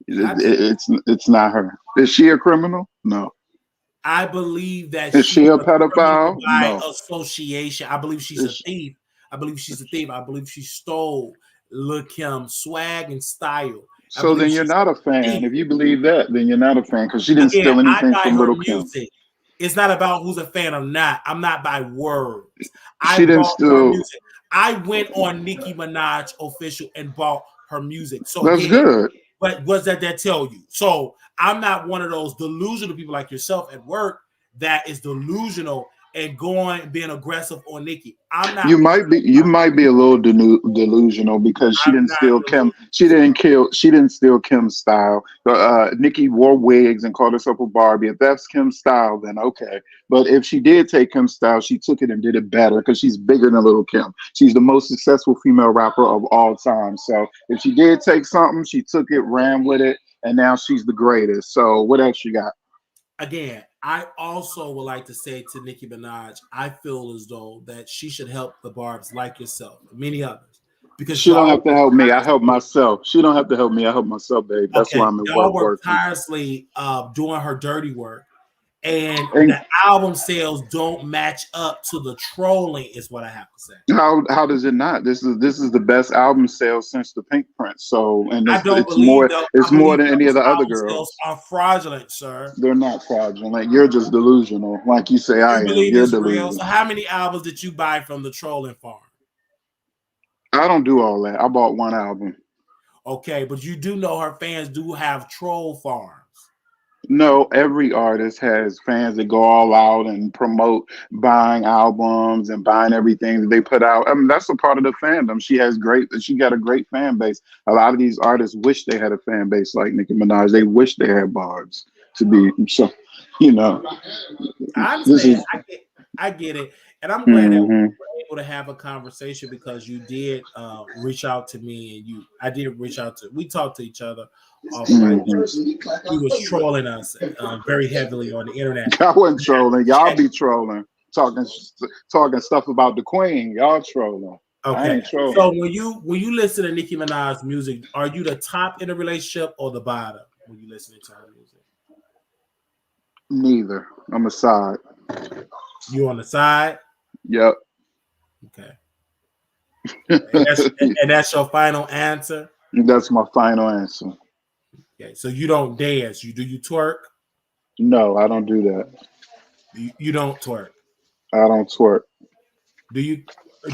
It's not her. Is she a criminal? No. I believe that Is she's she a a criminal pedophile? by No. association. I believe she's a Is thief. I believe she's a thief. I believe she stole Lil Kim's swag and style. I So believe then you're she's not a a fan. thief. If you believe that, then you're not a fan because she didn't Again, steal I anything buy from her Little Kim. music. It's not about who's a fan or not. I'm not by words. I She didn't bought her steal. music. I went on Nicki Minaj official and bought her music. So That's yeah, good. but what's that tell you? So I'm not one of those delusional people like yourself at work that is delusional and going being aggressive on Nicki. I'm not You one of might be. You might be a little delusional because she I'm didn't not steal Kim. delusional, She sir. didn't kill. She didn't steal Kim's style. Nicki wore wigs and called herself a Barbie. If that's Kim's style, then okay. But if she did take Kim's style, she took it and did it better because she's bigger than Little Kim. She's the most successful female rapper of all time. So if she did take something, she took it, ran with it, and now she's the greatest. So what else you got? Again, I also would like to say to Nicki Minaj, I feel as though that she should help the Barbs like yourself, and many others, because She don't y'all have to work help me. I help tirelessly. myself. She don't have to help me. I help myself, babe. That's why Okay, I'm at y'all work work working. tirelessly doing her dirty work, and And the album sales don't match up to the trolling. Is what I have to say. how does it not? This is the best album sales since the Pink Prince. So and I don't it's believe more though. I it's more believe than any of those the other album sales girls. are fraudulent, sir. They're not fraudulent. You're just delusional, like you say I You am. believe You're it's real. So delusional. how many albums did you buy from the trolling farm? I don't do all that. I bought one album. Okay, but you do know her fans do have troll farms. No, every artist has fans that go all out and promote buying albums and buying everything that they put out. I mean, that's a part of the fandom. She got a great fan base. A lot of these artists wish they had a fan base like Nicki Minaj. They wish they had barbs to be so, you know, I this understand. is, I get it, and I'm glad that we mhm. were able to have a conversation because you did reach out to me, and I did reach out to. We talked to each other off mic because you was trolling us very heavily on the internet. I wasn't trolling. Y'all Check. be trolling, talking stuff about the queen. Y'all trolling. I Okay, ain't trolling. so when you listen to Nicki Minaj's music, are you the top in the relationship or the bottom when you listening to her music? Neither. I'm a side. You on the side? Yep. Okay, and that's your final answer. That's my final answer. Okay, so you don't dance. You twerk? No, I don't do that. You don't twerk. I don't twerk. Do you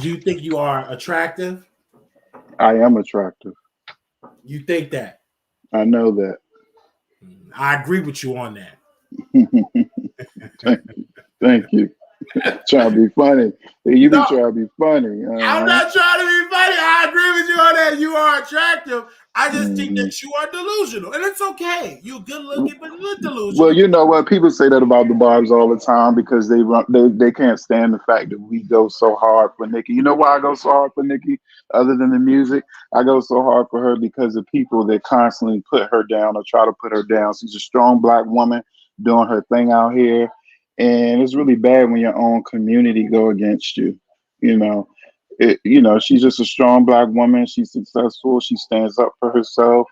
do you think you are attractive? I am attractive. You think that? I know that. I agree with you on that. thank, thank you. Trying to be funny. You be No, trying to be funny. I'm not trying to be funny. I agree with you on that. You are attractive. I just think Mhm. that you are delusional, and it's okay. You're good looking, but you're Well, delusional. you know what? People say that about the Barb's all the time because they can't stand the fact that we go so hard for Nicki. You know why I go so hard for Nicki? Other than the music, I go so hard for her because of people that constantly put her down or try to put her down. She's a strong black woman doing her thing out here, and it's really bad when your own community go against you. You know, she's just a strong black woman. She's successful. She stands up for herself.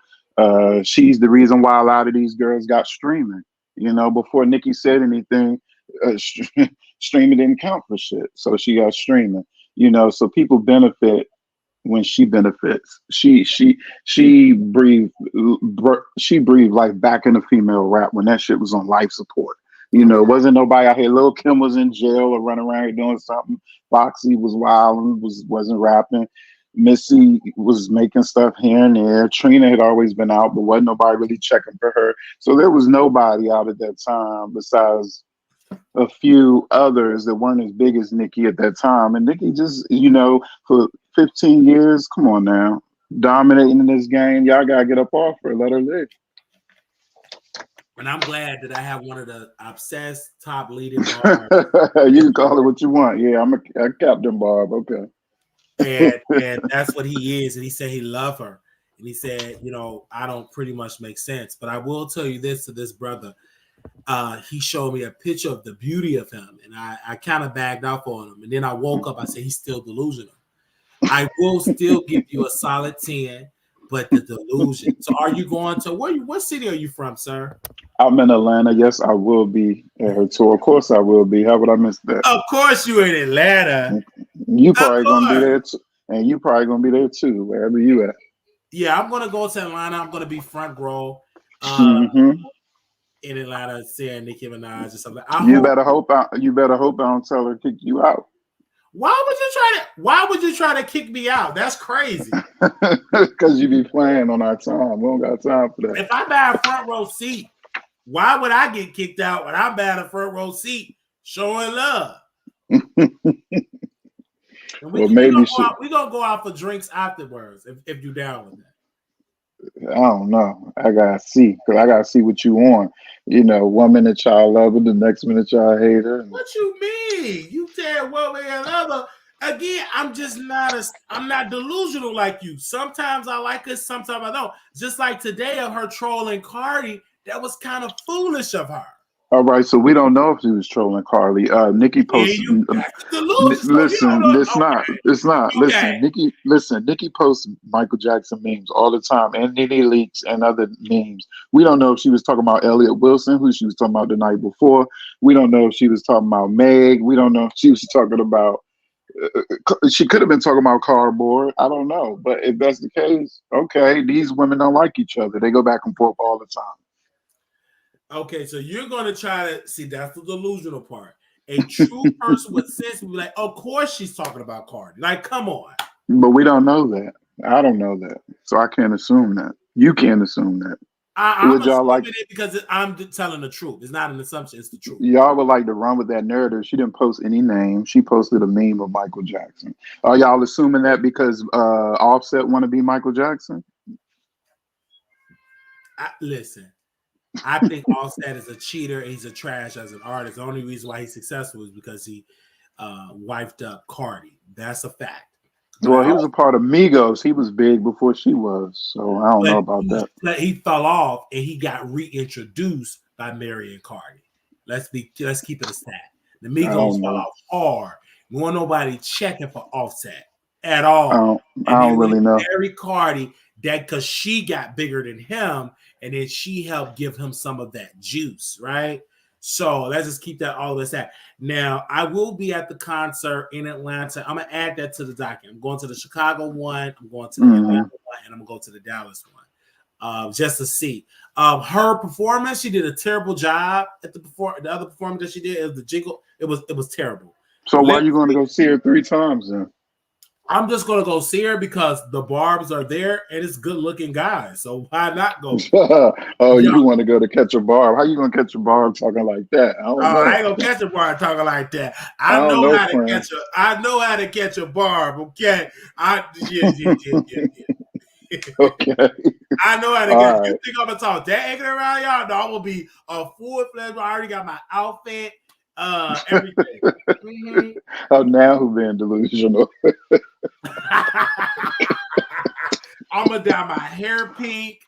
She's the reason why a lot of these girls got streaming. Before Nicki said anything, streaming didn't count for shit. So she got streaming. So people benefit when she benefits. She breathed like back in the female rap when that shit was on life support. Wasn't nobody out here. Lil Kim was in jail or running around here doing something. Foxy was wild and wasn't rapping. Missy was making stuff here and there. Trina had always been out, but wasn't nobody really checking for her. So there was nobody out at that time besides a few others that weren't as big as Nicki at that time. And Nicki just, for 15 years, come on now. dominating in this game. Y'all gotta get up off her. Let her live. And I'm glad that I have one of the obsessed top leading barbs. You can call it what you want. Yeah, I'm a Captain Barb. Okay. And that's what he is. And he said he loved her. And he said, I don't pretty much make sense. But I will tell you this to this brother. He showed me a picture of the beauty of him. And I kind of bagged up on him. And then I woke up, I said, he's still delusional. I will still give you a solid 10, but the delusion. So are you going to what city are you from, sir? I'm in Atlanta. Yes, I will be at her tour. Of course I will be. How would I miss that? Of course you're in Atlanta. You probably gonna be there too. And you probably gonna be there too, wherever you at. Yeah, I'm gonna go to Atlanta. I'm gonna be front row in Atlanta seeing Nicki Minaj or something. You better hope I don't tell her to kick you out. Why would you try to kick me out? That's crazy. Because you be playing on our time. We don't got time for that. If I buy a front row seat, why would I get kicked out when I'm buying a front row seat showing love? We're gonna go out for drinks afterwards if you're down with that. I don't know. I gotta see, because I gotta see what you want. 1 minute y'all love her, the next minute y'all hate her. What you mean? You tell one way or another. Again, I'm not delusional like you. Sometimes I like it, sometimes I don't. Just like today of her trolling Cardi, that was kind of foolish of her. All right, so we don't know if she was trolling Cardi. Nicki posted. Listen, it's not. Okay. Listen, Nicki posts Michael Jackson memes all the time, and Nene leaks and other memes. We don't know if she was talking about Elliott Wilson, who she was talking about the night before. We don't know if she was talking about Meg. We don't know if she was talking about. She could have been talking about cardboard. I don't know, but if that's the case, okay. These women don't like each other. They go back and forth all the time. Okay, so you're going to try to see that's the delusional part. A true person with sense would be like, of course she's talking about Cardi. Like, come on. But we don't know that. I don't know that. So I can't assume that. You can't assume that. I'm assuming it because I'm telling the truth. It's not an assumption. It's the truth. Y'all would like to run with that narrative. She didn't post any name. She posted a meme of Michael Jackson. Are y'all assuming that because Offset want to be Michael Jackson? Listen. I think Offset is a cheater. He's a trash as an artist. The only reason why he's successful is because he wifed up Cardi. That's a fact. Well, he was a part of Migos. He was big before she was. So I don't know about that. He fell off and he got reintroduced by marrying Cardi. Let's keep it a stat. The Migos fell off hard. There wasn't nobody checking for Offset at all. I don't really know. Marry Cardi because she got bigger than him. And then she helped give him some of that juice, right? So let's just keep that all this at. Now, I will be at the concert in Atlanta. I'm going to add that to the document. I'm going to the Chicago one. I'm going to the Atlanta one. And I'm going to go to the Dallas one just to see. Her performance, she did a terrible job at the other performance that she did. It was the jingle. It was terrible. So why are you going to go see her 3 times then? I'm just gonna go see her because the Barbs are there and it's good looking guys. So why not go? You want to go to catch a Barb? How you gonna catch a Barb talking like that? I ain't gonna catch a Barb talking like that. I know how to catch a Barb. Okay. Okay. I know how to catch. You think I'm gonna talk that ignorant around y'all? No, I'm gonna be a full-fledged. I already got my outfit. Everything. Mm-hmm. Oh, now who being delusional? I'm gonna dye my hair pink.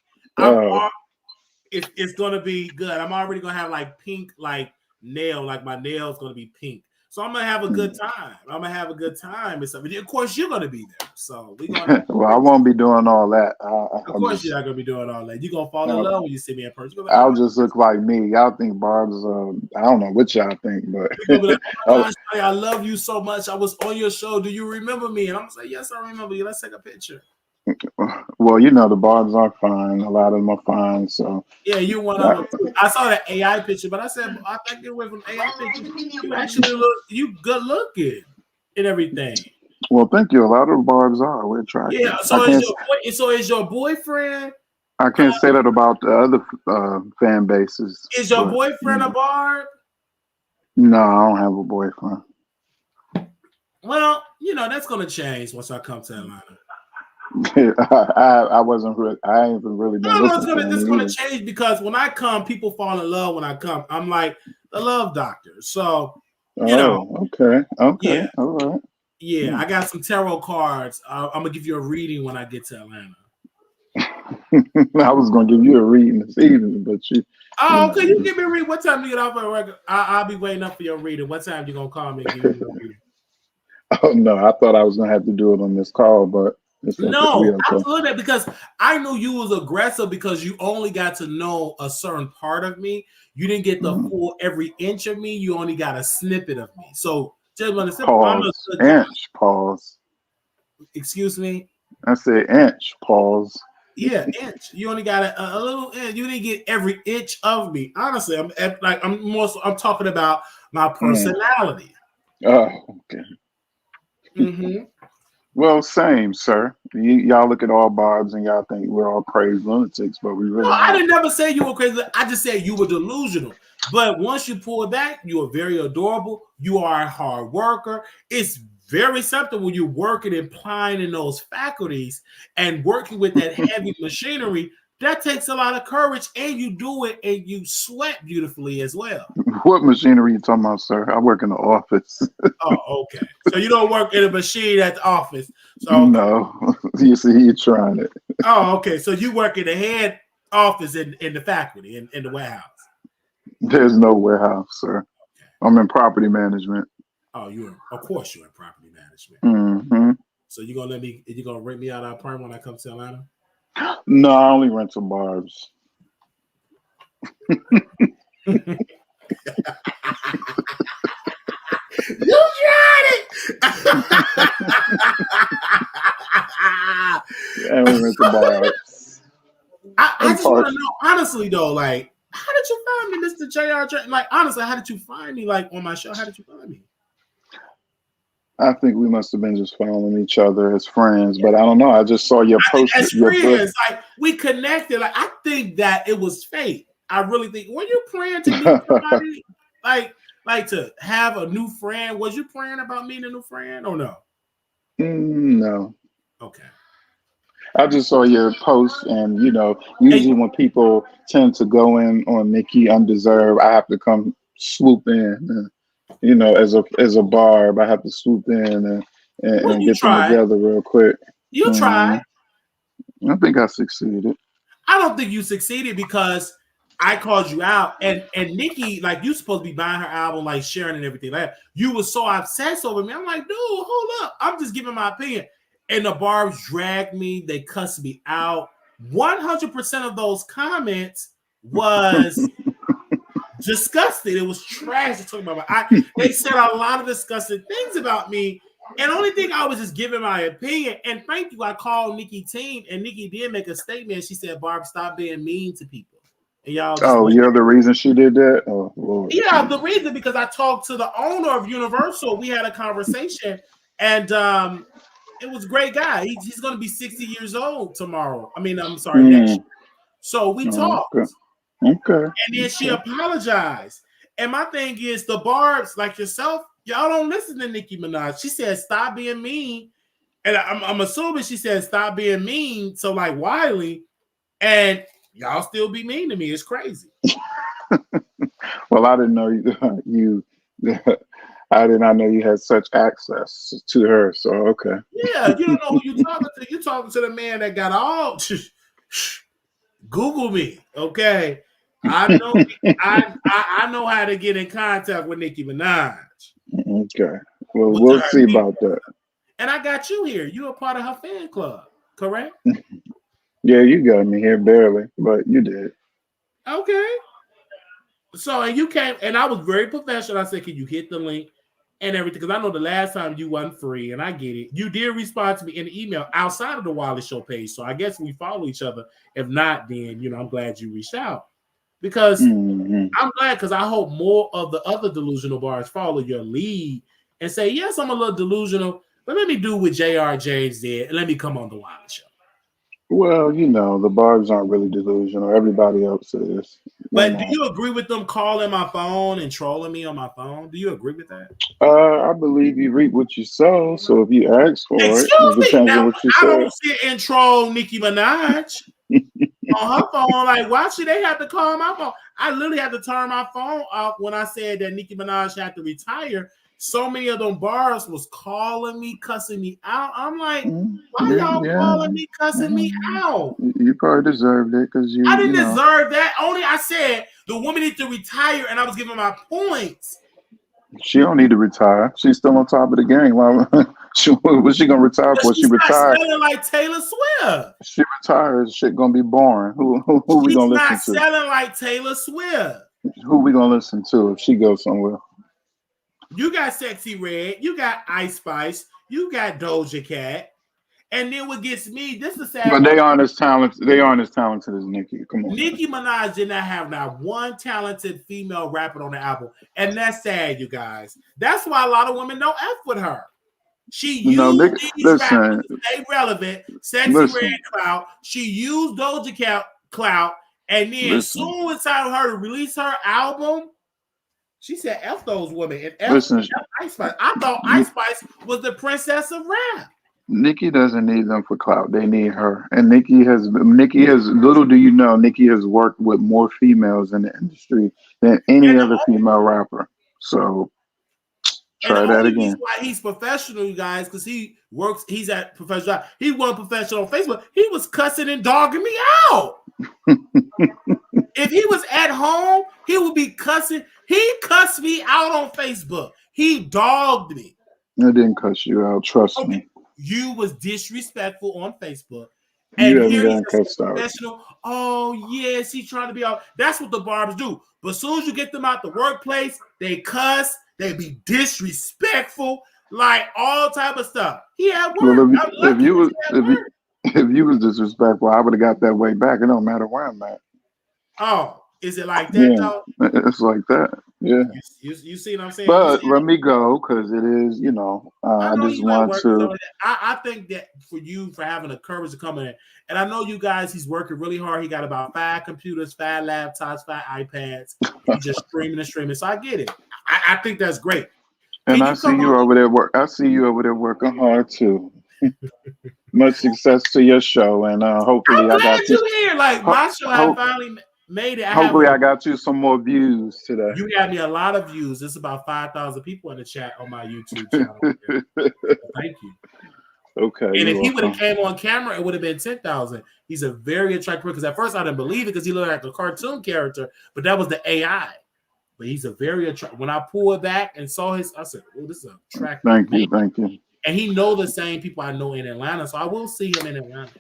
It's gonna be good. I'm already gonna have like pink, like my nails gonna be pink. So I'm gonna have a good time. And stuff. And of course, you're gonna be there. So we gonna. Well, I won't be doing all that. Of course, you're not gonna be doing all that. You're gonna fall in love when you see me in person. I'll just look like me. Y'all think Barb's. I don't know what y'all think, but like, oh gosh, I love you so much. I was on your show. Do you remember me? And I'm gonna say, yes, I remember you. Let's take a picture. Well, the Barbs are fine. A lot of them are fine. So yeah, you one of them too. I saw that AI picture, but I said I think get away from AI picture. You actually you good looking and everything. Well, thank you. A lot of the Barbs are. We're attractive. Yeah. So is your boyfriend? I can't say that about the other fan bases. Is your boyfriend a Barb? No, I don't have a boyfriend. Well, that's gonna change once I come to Atlanta. I wasn't really. I ain't really been I don't looking know. for It's any going to either. change because when I come, people fall in love when I come. I'm like the love doctor. So, you know, Oh, okay, okay, yeah, all right. yeah. I got some tarot cards. I'm going to give you a reading when I get to Atlanta. I was gonna give you a reading this evening, but you Oh, know. okay. You give me a reading. What time do you get off at work? I'll be waiting up for your reading. What time you going to call me and give me a reading? Oh no, I thought I was gonna have to do it on this call, but it's okay. We No, okay. absolutely. Because I knew you was aggressive because you only got to know a certain part of me. You didn't get the Mm. full every inch of me. You only got a snippet of me. So just understand, I'm a Pause. good guy. Inch. Pause. Excuse me. I said inch. Pause. Yeah, inch. You only got a little inch. You didn't get every inch of me. Honestly, I'm talking about my Mm. personality. Oh, okay. Mm-hmm. Well, same, sir. Y'all look at all barbs and y'all think we're all crazy lunatics, but we No, really I not. didn't never say you were crazy. I just said you were delusional. But once you pull back, you are very adorable. You are a hard worker. It's very something when you're working and applying in those faculties and working with that heavy machinery. That takes a lot of courage, and you do it, and you sweat beautifully as well. What machinery you talking about, sir? I work in the office. Oh, okay. So you don't work in a machine at the office. So okay. No, you see, you trying it. Oh, okay. So you work in the head office in the faculty in the warehouse. There's no warehouse, sir. Okay. I'm in property management. Oh, of course you're in property management. Mm-hmm. So you're gonna rent me out our apartment when I come to Atlanta? No, I only rent some barbs. You tried it. I only rent the barbs. I And just want parts. to know honestly though, like, how did you find me, Mr. JR? Like, honestly, how did you find me? Like on my show, how did you find me? I think we must have been just following each other as friends, but I don't know. I just saw your I think post, as your book. friends, like we connected. Like I think that it was fate. I really think. Were you praying to meet somebody? Like to have a new friend? Was you praying about meeting a new friend or no? No. Okay. I just saw your post, and And usually when people tend to go in on Nicki Undeserved, I have to come swoop in. As a barb, I have to swoop in well, and you get them tried. together real quick. You tried. Mhm. I think I succeeded. I don't think you succeeded because I called you out, and Nicki, like you supposed to be buying her album, like sharing and everything. Like you were so obsessed over me. I'm like, dude, hold up. I'm just giving my opinion. And the barbs dragged me. They cussed me out. 100% of those comments was disgusting. It was trash to talk about. They said a lot of disgusting things about me. And the only thing I was just giving my opinion. And thank you, I called Nicki team, and Nicki did make a statement. She said, "Barb, stop being mean to people." And y'all just Oh, went. you're the reason she did that? Oh, Lord Yeah, the Jesus. reason because I talked to the owner of Universal. We had a conversation, and it was a great guy. He's going to be 60 years old tomorrow. I mean, I'm sorry, next Mm, year. So we okay. talked. Okay. And then she Okay. apologized. And my thing is, the barbs like yourself, y'all don't listen to Nicki Minaj. She said, "Stop being mean," and I'm assuming she said, "Stop being mean." So like Wiley, and y'all still be mean to me. It's crazy. Well, I didn't know you. I did not know you had such access to her. So okay. Yeah, you don't know who you talking to. You talking to the man that got all. Google me, okay? I know. I know how to get in contact with Nicki Minaj. Okay. Well, With we'll her see people. about that. And I got you here. You're a part of her fan club, correct? Yeah, you got me here barely, but you did. Okay. So, and you came, and I was very professional. I said, "Can you hit the link and everything?" Because I know the last time you wasn't free, and I get it. You did respond to me in the email outside of the Wiley Show page. So I guess we follow each other. If not, then, I'm glad you reached out. Because Mm-hmm. I'm glad, because I hope more of the other delusional bars follow your lead and say, "Yes, I'm a little delusional, but let me do what J.R. James did, and let me come on the Wiley Show." Well, the Barbs aren't really delusional. Everybody else is. They're But do not. you agree with them calling my phone and trolling me on my phone? Do you agree with that? I believe you reap what you sow. So if you ask for it, it Excuse me. depends on Now what you I said. don't sit and troll Nicki Minaj on her phone. Like, why should they have to call my phone? I literally had to turn my phone off when I said that Nicki Minaj had to retire. So many of them bars was calling me, cussing me out. I'm like, why Yeah, y'all yeah. calling me, cussing me Mhm. out? You probably deserved it because I didn't deserve that. Only I said the woman needs to retire, and I was giving my points. she don't need to retire. She's still on top of the game. Well, what's she gonna retire But for? She she's not retired. selling like Taylor Swift. She retires. Shit gonna be boring. Who we She's gonna not listen to? selling like Taylor Swift. Who we gonna listen to if she goes somewhere? You got Sexy Red, you got Ice Spice, you got Doja Cat, and then what gets me, this is the sad But part. they aren't as talented. They aren't as talented as Nicki. Come on, man. Nicki Minaj did not have not one talented female rapper on the album, and that's sad, you guys. That's why a lot of women don't F with her. She used Nick. these rappers Listen, to stay relevant. Sexy Red listen, clout. She used Doja Cat clout, and then listen, soon as time her to release her album, she said F those women and F listen. Ice Spice. I thought Ice Spice was the princess of rap. Nicki doesn't need them for clout. They need her. And Nicki has little do you know, Nicki has worked with more females in the industry than any And other female rapper. So And try the that only reason again. why he's professional, you guys, because he's at professional. He wasn't professional on Facebook. He was cussing and dogging me out. If he was at home, he would be cussing. He cussed me out on Facebook. He dogged me. I didn't cuss you out. Trust Okay, me. you was disrespectful on Facebook. You And haven't here he gotten is cussed out. professional. Oh, yes, he's trying to be out. That's what the barbers do. But as soon as you get them out the workplace, they cuss, they be disrespectful, like all type of stuff. He had Well, work. I'm if lucky you because was he had if you work. if you was disrespectful, I would have got that way back. It don't matter where I'm at. Oh, is it like that, Yeah, though? it's like that. Yeah. You see what I'm saying? You But see let me go because it is. I I know just you at want work and stuff to. like that. I think that for you, for having the courage to come in, and I know you guys, he's working really hard. He got about 5 computers, 5 laptops, 5 iPads. He's just streaming and streaming. So I get it. I think that's great. And Can I you see come you on? over there work. I see you over there working hard too. Much success to your show, and I'm hopefully I glad got you. you're here. Like Ho- my show, I hope finally made it. I have hopefully I got you some more views today. you got me a lot of views. There's about 5,000 people in the chat on my YouTube channel. Thank you. Okay, And you're if he would have welcome. came on camera, it would have been 10,000. He's a very attractive person. Because at first I didn't believe it because he looked like a cartoon character, but that was the AI. But he's a very attractive. When I pulled back and saw his, I said, "Oh, this is an attractive Thank man." you, thank you. And he know the same people I know in Atlanta, so I will see him in Atlanta.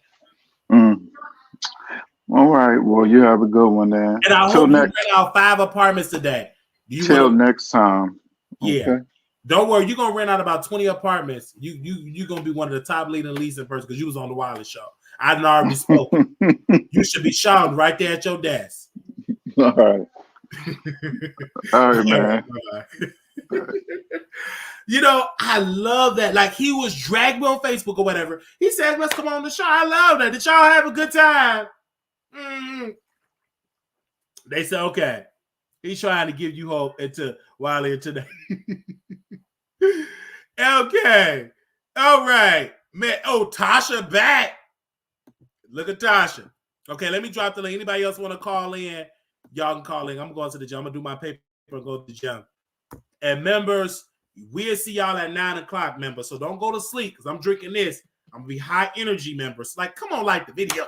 Mm. All right. Well, you have a good one, then. And I Till hope you next. rent out 5 apartments today. Do you want Till to? next time. Yeah. Okay. Don't worry, you're gonna rent out about 20 apartments. You're gonna be one of the top leading leasing person because you was on the Wiley show. I've already spoken. You should be shouting right there at your desk. All right. All right, All right, man. you know, I love that. Like he was dragged me on Facebook or whatever. He said, "Let's come on the show." I love that. Did y'all have a good time? Mm-hmm. They said, "Okay." He's trying to give you hope into Wiley today. Okay. All right. Man. Oh, Tasha back. Look at Tasha. Okay, let me drop the link. Anybody else want to call in? Y'all can call in. I'm going to the gym. I'm going to do my paper and go to the gym. And members, we'll see y'all at 9 o'clock, members. So don't go to sleep because I'm drinking this. I'm going to be high energy, members. Like, come on, like the video.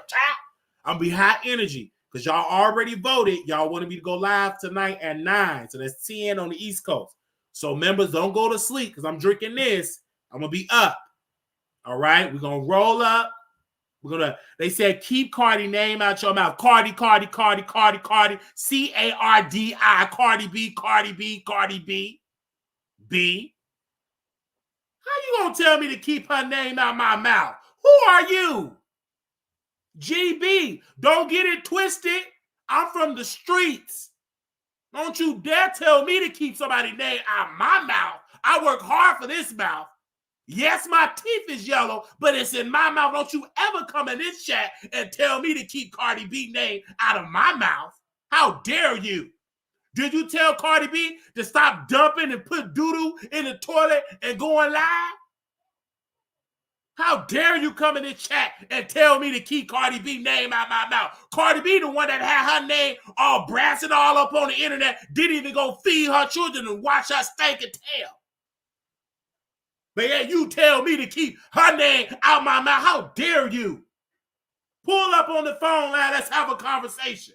I'm going to be high energy because y'all already voted. Y'all wanted me to go live tonight at 9. So that's 10 on the East Coast. So members, don't go to sleep because I'm drinking this. I'm going to be up. All right? We're going to roll up. They said, keep Cardi name out your mouth. Cardi, Cardi, Cardi, Cardi, Cardi, C-A-R-D-I, Cardi B, Cardi B, Cardi B, B. How you gonna tell me to keep her name out my mouth? Who are you? GB, don't get it twisted. I'm from the streets. Don't you dare tell me to keep somebody's name out my mouth. I work hard for this mouth. Yes, my teeth is yellow, but it's in my mouth. Don't you ever come in this chat and tell me to keep Cardi B name out of my mouth. How dare you? Did you tell Cardi B to stop dumping and put doo-doo in the toilet and going live? How dare you come in the chat and tell me to keep Cardi B name out my mouth? Cardi B, the one that had her name all brass and all up on the internet, didn't even go feed her children and wash her stinking tail. But yeah, you tell me to keep her name out my mouth. How dare you? Pull up on the phone line. Let's have a conversation.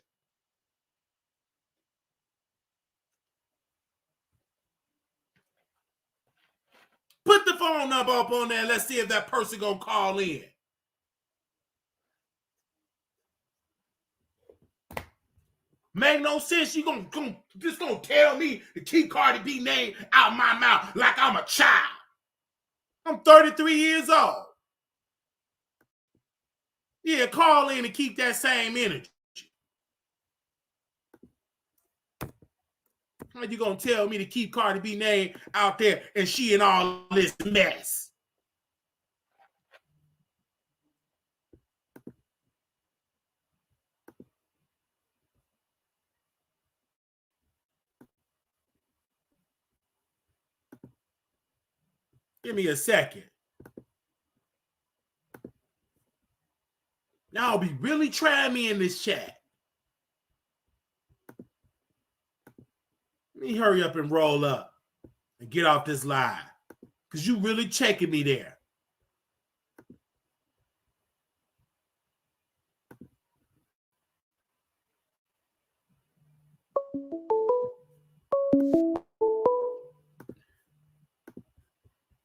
Put the phone number up on there and let's see if that person gonna call in. Make no sense. You just gonna tell me to keep Cardi B name out my mouth like I'm a child. I'm 33 years old. Yeah, call in and keep that same energy. How you gonna tell me to keep Cardi B name out there and she in all this mess? Give me a second. Y'all be really trying me in this chat. Let me hurry up and roll up and get off this live. Because you really checking me there.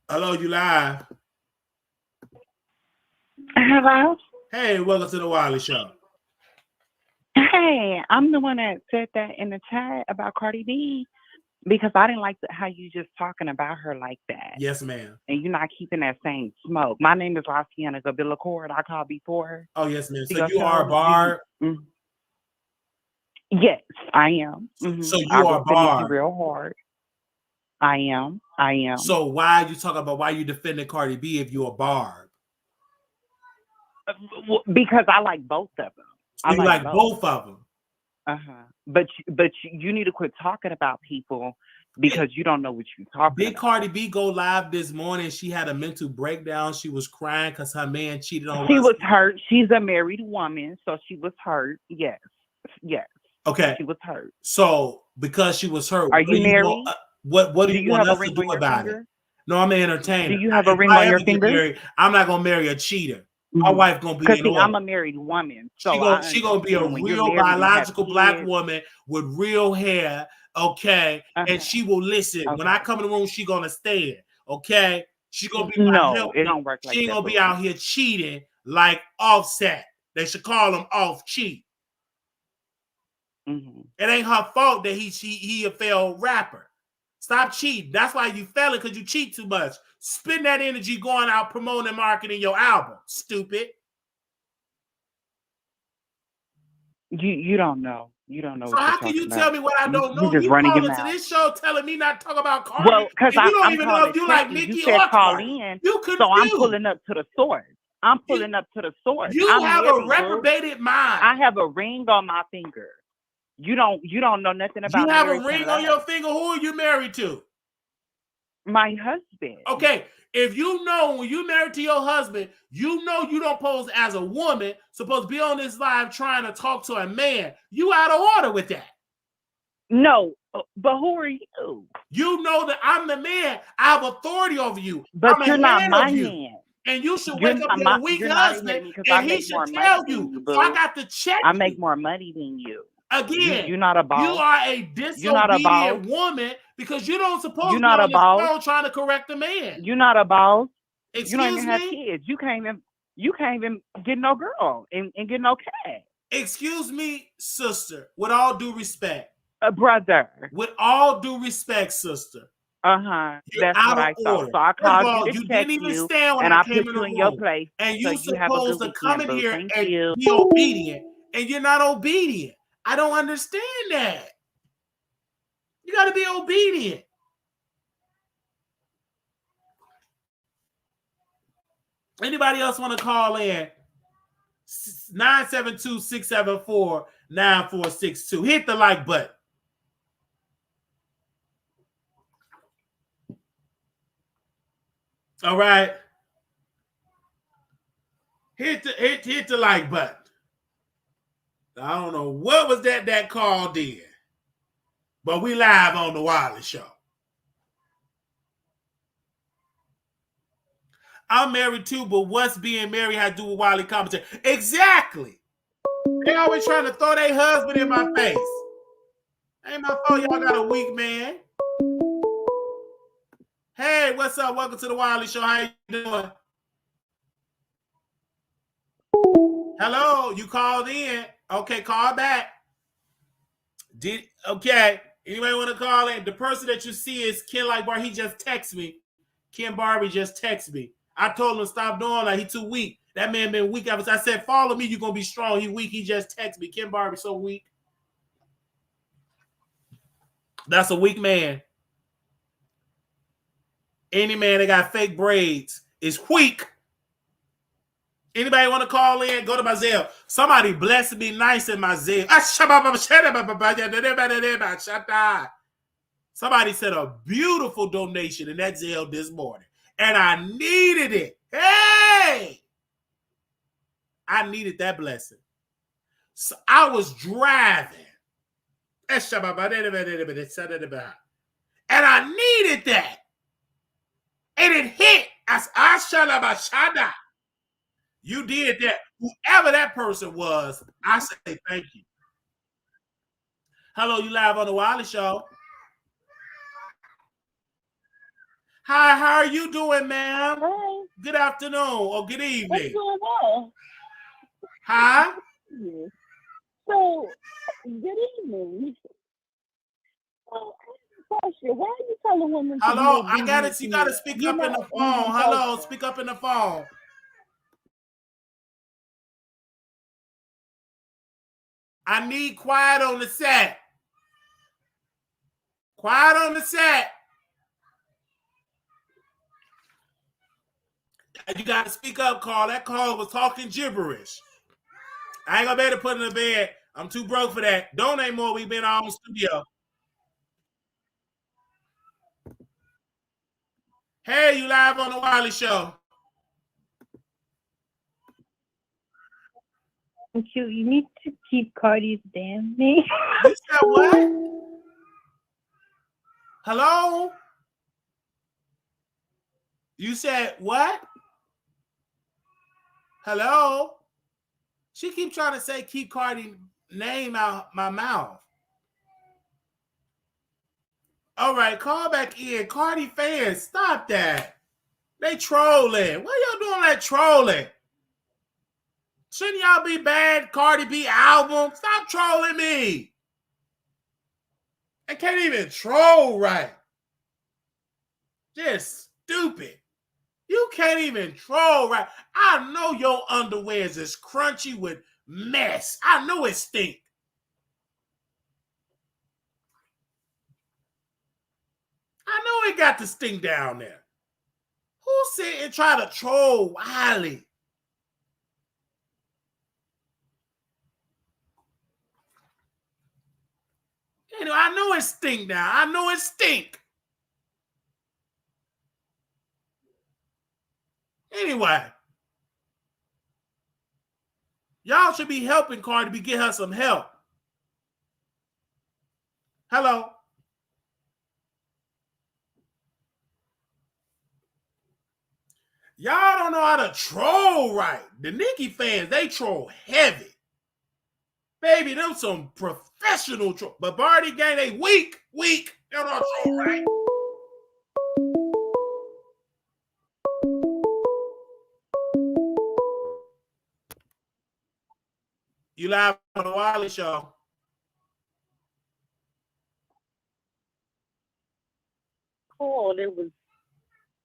Hello, you live. Hello? Hey, welcome to the Wiley Show. Hey, I'm the one that said that in the chat about Cardi B because I didn't like how you just talking about her like that. Yes, ma'am. And you're not keeping that same smoke. My name is Rosiana Gabilacord. I called before. Oh, yes, ma'am. So you are barred? Yes, I am. So you are barred? Real hard. I am. So why are you talking about why you defending Cardi B if you're barred? Because I like both of them. So you like both of them? But you need to quit talking about people because you don't know what you're talking about. Big Cardi B go live this morning. She had a mental breakdown. She was crying because her man cheated on her. She was hurt. She's a married woman, so she was hurt. Yes. Okay. She was hurt. So because she was hurt, are you married? What do you want us to do about it? No, I'm an entertainer. Do you have a ring on your finger? Married, I'm not gonna marry a cheater. My wife gonna be because I'm a married woman. So she gonna be a real biological black woman with real hair, okay? And she will listen. Okay. When I come in the room, she gonna stay. Okay? She gonna be my help. It don't work like that. She ain't gonna be out here cheating like Offset. They should call him off cheat. It ain't her fault that he a failed rapper. Stop cheating. That's why you failing, because you cheat too much. Spend that energy going out promoting and marketing your album. Stupid. You don't know. You don't know. So how can you tell me what I don't know? You just running your mouth. To this show telling me not to talk about Cardi. Well, because you don't even know if you like Nicki or Cardi. You confused. So I'm pulling up to the source. You have a reprobated mind. I have a ring on my finger. You don't know nothing about. You have a ring on your finger. Who are you married to? My husband. Okay, if you know when you married to your husband, you know you don't pose as a woman supposed to be on this live trying to talk to a man. You out of order with that. No, but who are you? You know that I'm the man. I have authority over you. But you're not my man. And you should wake up your weak husband and he should tell you. So I got to check. I make more money than you. Again, you're not a boss. You are a disobedient woman because you don't suppose you're not to be be on this phone trying to correct a man. You're not a boss. Excuse you don't even me? have kids. You can't even get no girl and get no cat. Excuse me, sister. With all due respect, brother. With all due respect, sister. That's what I thought. So I called you to check didn't even stand when and I put came in you in your place. And you so supposed to come in here and be obedient, and you're not obedient. I don't understand that. You got to be obedient. Anybody else want to call in? 972-674-9462. Hit the like button. All right. Hit the like button. I don't know what was that called in, but we live on the Wiley Show. I'm married too, but what's being married had to do with Wiley commentary? Exactly. They always trying to throw their husband in my face. Ain't my fault y'all got a weak man. Hey, what's up? Welcome to the Wiley Show. How you doing? Hello, you called in. Okay, call back. Okay. Anybody want to call in? The person that you see is Ken like Bar. He just texted me. Ken Barbie just texted me. I told him to stop doing that. He too weak. That man been weak. I said, follow me. You're going to be strong. He weak. He just texted me. Ken Barbie so weak. That's a weak man. Any man that got fake braids is weak. Anybody want to call in? Go to my Zelle. Somebody bless me nice in my Zelle. Somebody said a beautiful donation in that Zelle this morning. And I needed it. Hey! I needed that blessing. So I was driving. And I needed that. And it hit. You did that. Whoever that person was, I say thank you. Hello, you live on the Wiley Show. Hi, how are you doing, ma'am? Hi. Good afternoon or good evening. I'm doing well. Hi? So, good evening. So, I have a question. Why are you telling women? Hello, I got it. You got to speak up in the phone. Hello, speak up in the phone. I need quiet on the set. Quiet on the set. You got to speak up, Carl. That Carl was talking gibberish. I ain't going to be able to put in the bed. I'm too broke for that. Donate more. We've been our own studio. Hey, you live on the Wiley Show. You need to keep Cardi's damn name. You said what? Hello? You said what? Hello? She keep trying to say keep Cardi's name out my mouth. All right, call back in. Cardi fans, stop that. They trolling. Why y'all doing that trolling? Shouldn't y'all be bad Cardi B album? Stop trolling me. I can't even troll right. Just stupid. You can't even troll right. I know your underwear is as crunchy with mess. I know it stink. I know it got the stink down there. Who sit and try to troll Wiley? Anyway, I know it stink now. I know it stink. Anyway, y'all should be helping Cardi B get her some help. Hello. Y'all don't know how to troll right. The Nicki fans, they troll heavy. Baby, them some professional troll. But Barty gang, they weak. They don't know how to troll right. You live on the Wiley Show. Oh, it was,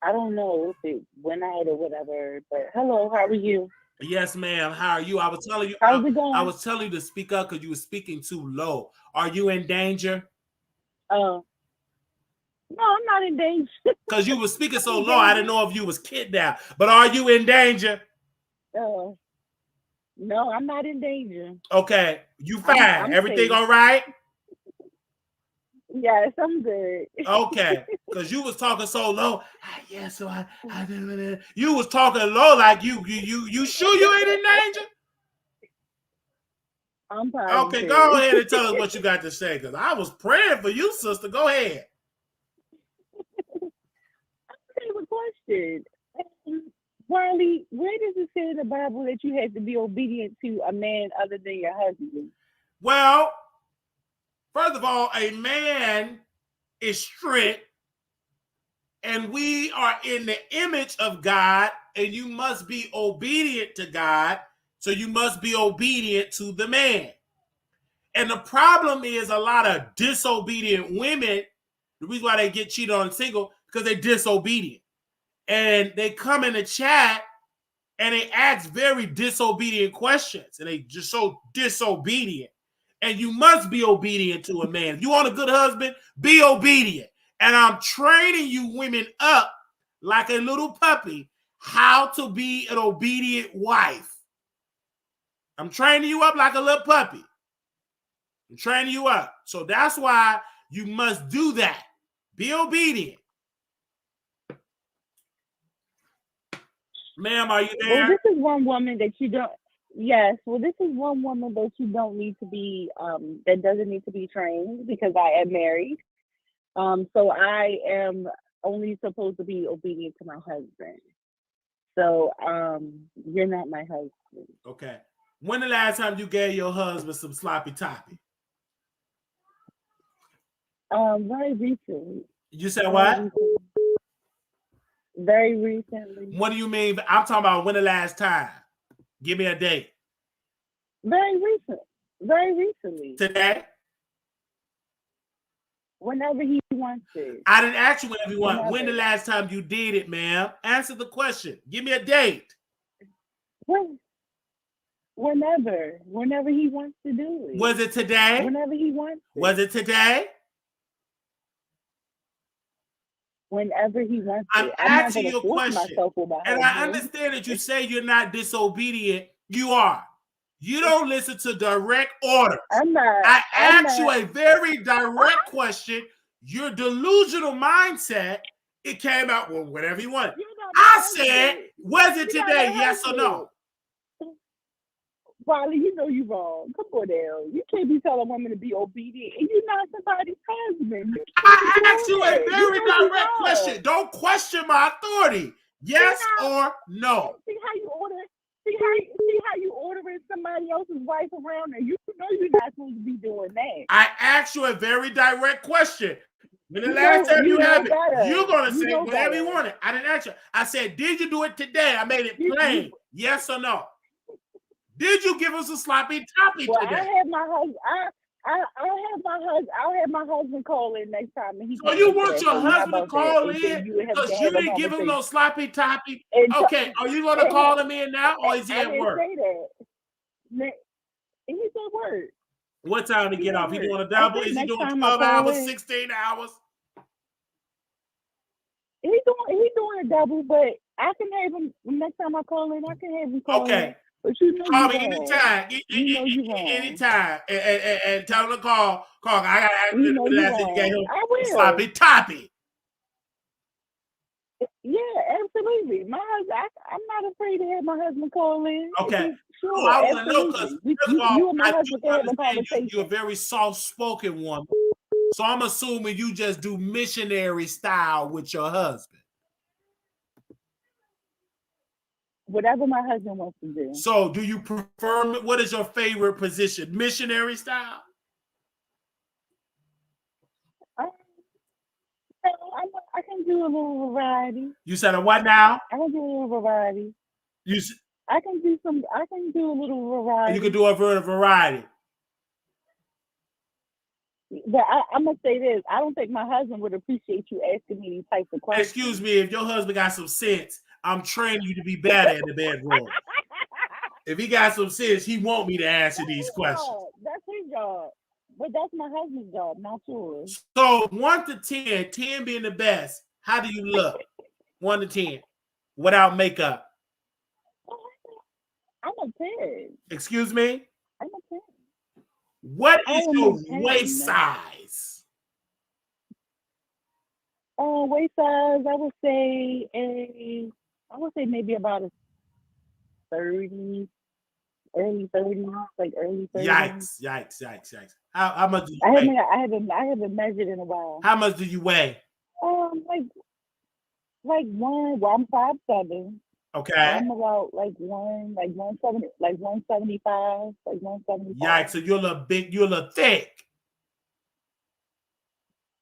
I don't know if it went out or whatever, but hello, how are you? Yes, ma'am. How are you? I was telling you. How's it going? I was telling you to speak up because you were speaking too low. Are you in danger? No, No, I'm not in danger. Because you were speaking so low, I didn't know if you was kidnapped. But are you in danger? No, I'm not in danger. Okay, you fine. I'm Everything safe. all right? Yes, I'm good. Okay, because you was talking so low. Yeah, so I you was talking low like you sure you ain't in danger? I'm positive. Okay, go ahead and tell us what you got to say, because I was praying for you, sister. Go ahead. I have a question. Wiley, where does it say in the Bible that you have to be obedient to a man other than your husband? Well, first of all, a man is strict, and we are in the image of God, and you must be obedient to God, so you must be obedient to the man. And the problem is a lot of disobedient women, the reason why they get cheated on single, because they're disobedient. And they come in the chat and they ask very disobedient questions, and they just so disobedient. And you must be obedient to a man. If you want a good husband, be obedient. And I'm training you women up like a little puppy how to be an obedient wife. I'm training you up like a little puppy. I'm training you up. So that's why you must do that. Be obedient. Ma'am, are you there? Well, this is one woman that you don't. Yes. Well, this is one woman that you don't need to be. That doesn't need to be trained because I am married. So I am only supposed to be obedient to my husband. So you're not my husband. Okay. When the last time you gave your husband some sloppy toppy? Very recently. You said what? Very recently. What do you mean? I'm talking about when the last time. Give me a date. Very recent. Very recently. Today? Whenever he wants it. I didn't ask you whenever you want. When the last time you did it, ma'am? Answer the question. Give me a date. Whenever he wants to do it. Was it today? Whenever he wants it. Was it today? Whenever he wants I'm it. asking you a question. And I understand that you say you're not disobedient. You are. You don't listen to direct orders. I'm not. I asked you a very direct question. Your delusional mindset, it came out, well, whatever you want. I said, was it today? Yes or no? Wiley, you know you're wrong. Come on now. You can't be telling women to be obedient and you're not somebody's husband. I asked you a very direct question. Don't question my authority. Yes or no? See how you order? See how you ordering somebody else's wife around, and you know you're not supposed to be doing that. I asked you a very direct question. When the last time you have it, you're gonna say whatever you wanted. I didn't ask you. I said, did you do it today? I made it plain. Yes or no? Did you give us a sloppy toppy today? I have my husband. I'll have my husband call in next time. And so you want your husband to call in because you didn't give him no sloppy toppy? Okay, are you gonna call him in now, or is he at work? I didn't say that. He's at work. What time to get off? He doing a double? Is he doing 12 hours, 16 hours? He's doing a double, but I can have him next time I call in. I can have him call in. But you know call me anytime. Anytime. And tell him to call. I gotta ask him the last thing you gave him. I will. Sloppy toppy. Yeah, absolutely. My husband, I'm not afraid to have my husband call in. Okay. Sure, I want to know because you and my husband can have a conversation. You're a very soft-spoken woman. So I'm assuming you just do missionary style with your husband. Whatever my husband wants to do. So do you prefer, what is your favorite position? Missionary style? I can do a little variety. You said a what now? I can do a little variety. I can do a little variety. You can do a variety. But I'm gonna say this: I don't think my husband would appreciate you asking me these types of questions. Excuse me, if your husband got some sense, I'm training you to be better in the bedroom. If he got some sense, he want me to answer these questions. That's his job. But that's my husband's job, not yours. So 1 to 10, 10 being the best, how do you look? 1 to 10 without makeup. I'm a 10. Excuse me? I'm a 10. What is your 10. waist size? Waist size, I would say maybe about a 30, early 30s, like early 30s. Yikes. How much do you I weigh? haven't measured in a while. How much do you weigh? Like one. Well, I'm 5'7". Okay. I'm about like 170, like 175, like 175. Yikes, so you're a little big, you're a little thick.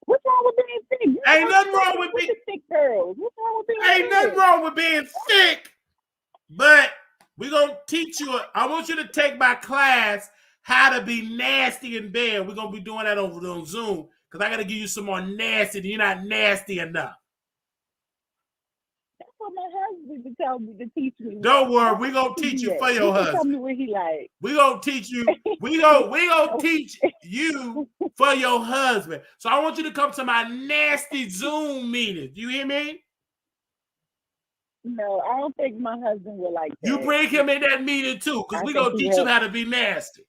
What's wrong with being thick? Ain't nothing wrong with being thick girls. What's wrong with being Ain't nothing wrong with being thick. But we're gonna teach you. I want you to take my class, how to be nasty in bed. We're gonna be doing that over on Zoom because I gotta give you some more nasty. You're not nasty enough. That's what my husband to tell me to teach me. Don't worry, we're gonna teach you for your husband. Tell me what he like. We're gonna teach you. We gonna teach you for your husband. So I want you to come to my nasty Zoom meeting. Do you hear me? No, I don't think my husband would like that. You bring him in that meeting too, because we're gonna teach him how to be nasty.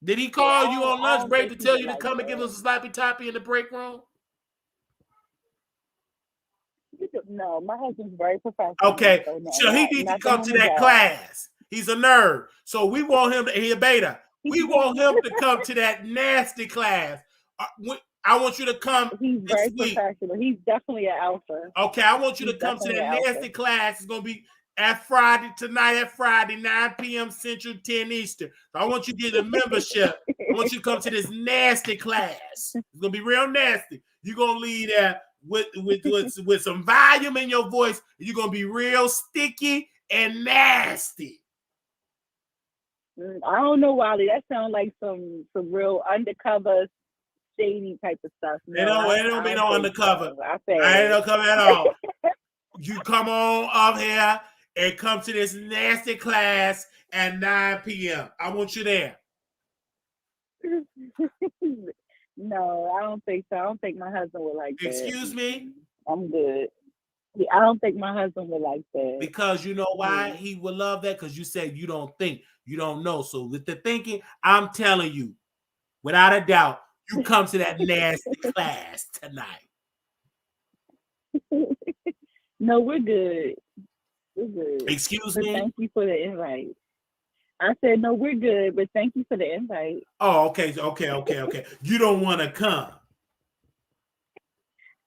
Did he call you on lunch break to tell you to come and give us a sloppy toppy in the break room? No, my husband's very professional. Okay, so he needs to come to that class. He's a nerd. So we want him to hear beta. We want him to come to that nasty class. I want you to come. He's very professional. He's definitely an alpha. Okay, I want you to come to that nasty class. It's going to be tonight at Friday, 9 p.m. Central, 10 Eastern. So I want you to get a membership. I want you to come to this nasty class. It's going to be real nasty. You're going to leave there with some volume in your voice. You're going to be real sticky and nasty. I don't know, Wally. That sounds like some real undercover, shady type of stuff. No, it don't be no undercover. I ain't undercover at all. You come on up here and come to this nasty class at 9 p.m. I want you there. No, I don't think so. I don't think my husband would like that. Excuse me? I'm good. Yeah, I don't think my husband would like that. Because you know why he would love that? Because you said you don't think, you don't know. So with the thinking, I'm telling you, without a doubt, you come to that nasty class tonight. No, we're good. We're good. Excuse me? Thank you for the invite. I said, no, we're good, but thank you for the invite. Oh, okay. You don't want to come.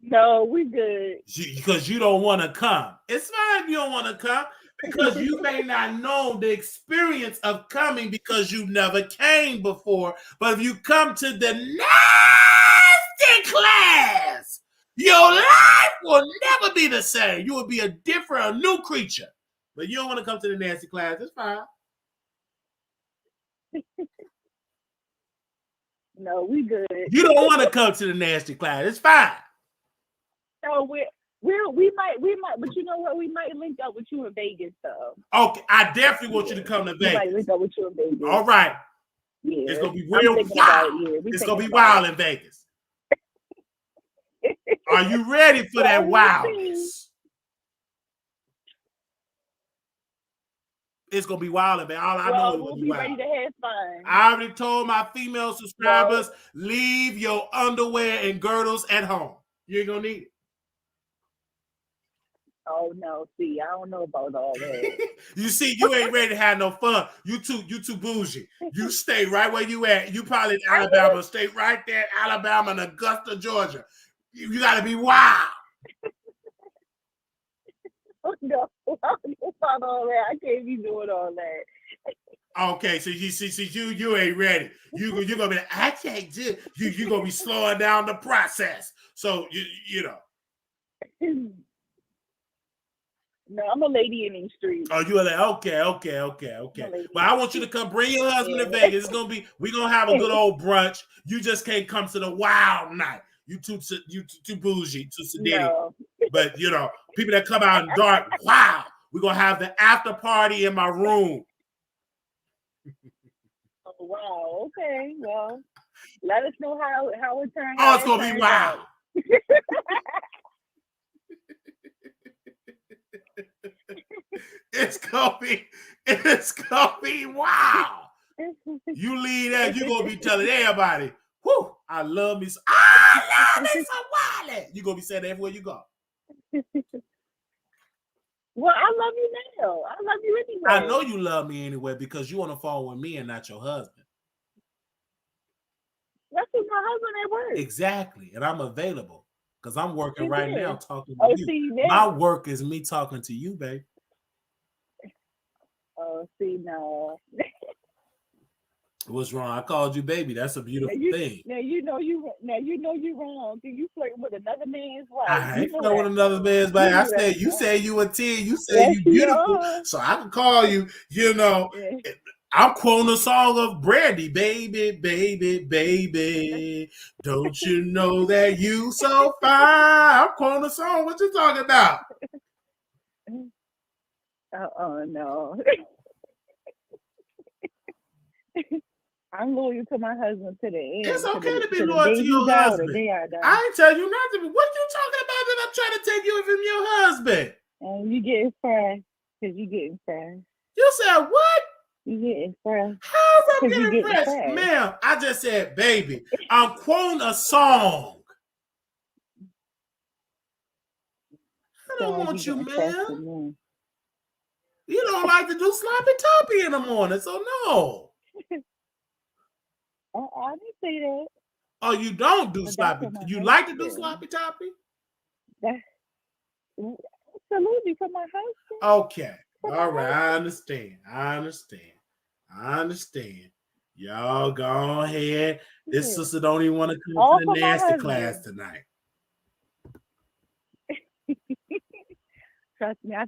No, we're good. Because you don't want to come. It's fine if you don't want to come because you may not know the experience of coming because you never came before. But if you come to the nasty class, your life will never be the same. You will be a new creature. But you don't want to come to the nasty class. It's fine. No, we good. You don't want to come to the nasty class. It's fine. No, we might, but you know what? We might link up with you in Vegas, though. Okay, I definitely want you to come to Vegas. We might link up with you in Vegas. All right. Yeah. It's gonna be real wild. It's gonna be wild in Vegas. Are you ready for that wildness? It's gonna be wild, man. All I know is we'll be ready to have fun. I already told my female subscribers, leave your underwear and girdles at home. You ain't gonna need it. Oh no, see, I don't know about all that. You see, you ain't ready to have no fun. You too bougie. You stay right where you at. You probably in Alabama. Stay right there, Alabama and Augusta, Georgia. You gotta be wild. Oh, no, I don't know about all that. I can't be doing all that. Okay, so you ain't ready. You're gonna be like, I can't do. You gonna be slowing down the process. So you know. No, I'm a lady in these streets. Oh, you are like, okay. Well, I want you to come bring your husband to Vegas. We're gonna have a good old brunch. You just can't come to the wild night. You too bougie, too sedity. No. But you know, people that come out in dark, wow. We're gonna have the after party in my room. Oh, wow. Okay. Well, let us know how it turned, Oh, how it's that gonna be turned out. wow. It's gonna be wow. You leave that, you're gonna be telling everybody, whoo, I love me some, I love me some Wiley. You're gonna be saying that everywhere you go. Well, I love you now. I love you I anyway. know you love me anyway because you on the phone with me and not your husband. That's with my husband at work. Exactly. And I'm available because I'm working It right now is. talking to Oh, you. see My that. work is me talking to you, babe. Oh, see no. What's wrong? I called you baby. That's a Now beautiful you thing. know you wrong. You flirting with another man's wife. I You ain't know flirting with that another now. man's You baby. I know said, that you now. say you a 10, you say Yes, you you beautiful. are. So I can call you, you know. Yeah. I'm quoting a song of Brandy, baby, baby, baby. Don't you know that you so fine? I'm quoting a song. What you talking about? No. I'm loyal to my husband to the It's end, okay to be to the loyal day to he your die or the husband. day I die. I ain't tell you nothing. What you talking about that I'm trying to take you from your husband? And you getting fresh because you getting fresh. You said what? You getting fresh How's I'm because you getting getting fresh? fresh. Ma'am, I just said, baby, I'm quoting a song. I Sound don't like you want you, getting fresh ma'am. to me. You don't like to do sloppy toppy in the morning, so no. I didn't say that. Oh, you don't do But that's sloppy. what my You husband like to do did. sloppy toppy? That's absolutely for my husband. Okay. For All my right. husband. I understand. Y'all go ahead. This Yeah. sister don't even want to come All to the for my nasty class husband. tonight. Trust me, I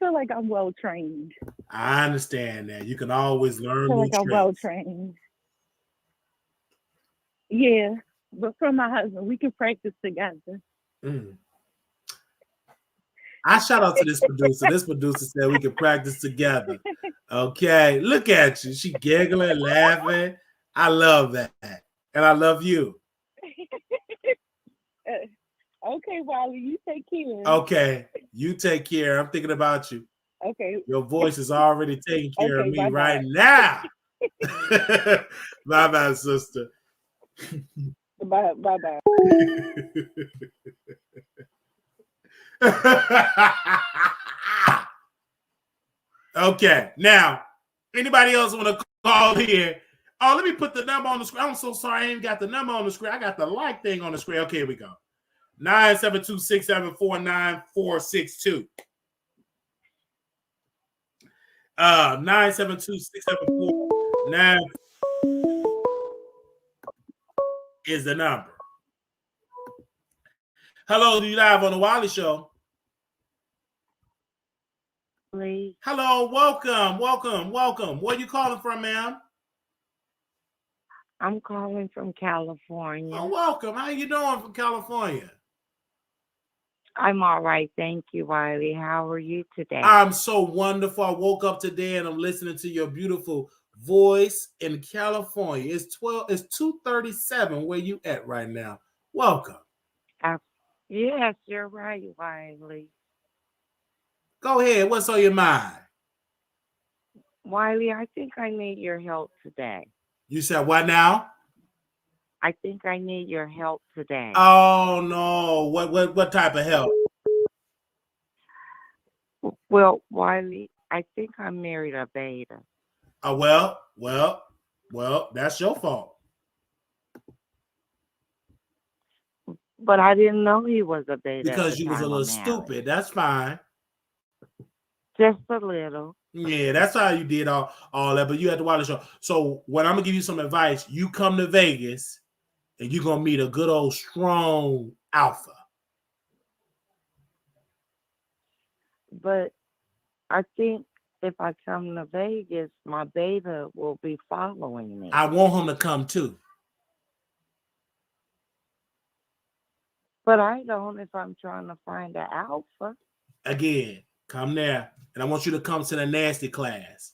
feel like I'm well trained. I understand that. You can always I learn feel new like I'm well tricks. trained. Yeah. But for my husband, we can practice together. Mm. I shout out to this producer. This producer said we can practice together. Okay. Look at you. She giggling, laughing. I love that. And I love you. Okay, Wally, you take care. Okay. You take care. I'm thinking about you. Okay. Your voice is already taking care of Okay, me bye right bye. now. Bye bye, sister. Bye bye. Okay, now, anybody else want to call here? Oh, let me put the number on the screen. I'm so sorry, I ain't got the number on the screen. I got the like thing on the screen. Okay, here we go. 972-674-9462. 972-674-9 is the number. Hello, you live on the Wiley Show. Please. Hello, welcome. Where you calling from, ma'am? I'm calling from California. Oh, welcome. How you doing from California? I'm all right, thank you, Wiley. How are you today? I'm so wonderful. I woke up today and I'm listening to your beautiful voice in California. It's 2:37. Where you at right now? Welcome. Yes, you're right, Wiley. Go ahead. What's on your mind? Wiley, I think I need your help today. You said what now? I think I need your help today. Oh no. What type of help? Well, Wiley, I think I married a beta. Well, that's your fault. But I didn't know he was a beta Because at the you was a time little of marriage. stupid. That's fine. Just a little. Yeah, that's how you did all that. But you had to watch the show. So when I'm gonna give you some advice, you come to Vegas and you're gonna meet a good old strong alpha. But I think if I come to Vegas, my beta will be following me. I want him to come too. But I don't if I'm trying to find an alpha. Again, come there. And I want you to come to the nasty class.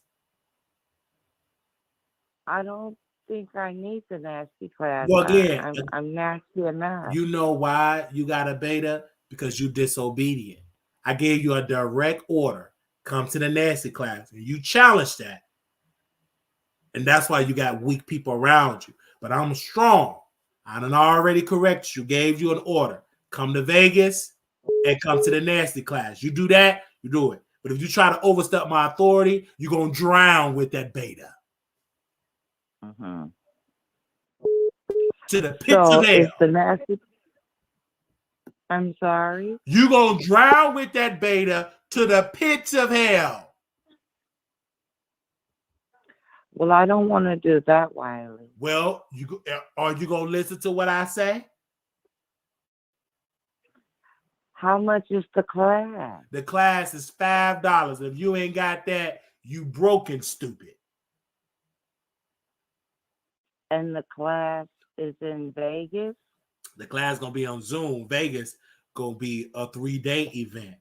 I don't think I need the nasty class. Well, again, I'm nasty enough. you know why you got a beta? Because you disobedient. I gave you a direct order. Come to the nasty class. And you challenged that. And that's why you got weak people around you. But I'm strong. I done already corrected you. Gave you an order. Come to Vegas and come to the nasty class. You do that, you do it. But if you try to overstep my authority, you're going to drown with that beta. Mm-hmm. To the pits of hell. It's the nasty. I'm sorry. You're going to drown with that beta to the pits of hell. Well, I don't want to do that, Wiley. Well, are you going to listen to what I say? How much is the class? The class is $5. If you ain't got that, you broken stupid. And the class is in Vegas? The class going to be on Zoom. Vegas going to be a 3-day event.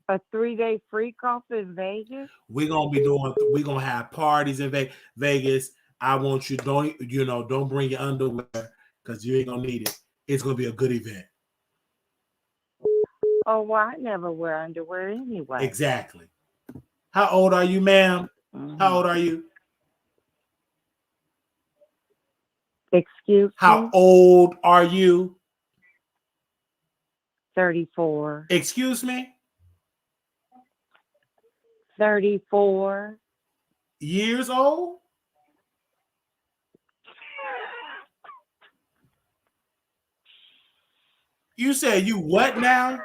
A 3-day freak off in Vegas? We're going to have parties in Vegas. I want you, don't bring your underwear because you ain't going to need it. It's going to be a good event. Oh, well, I never wear underwear anyway. Exactly. How old are you, ma'am? Mm-hmm. How old are you? Excuse me? How old are you? 34. Excuse me? 34. Years old? You said you what now?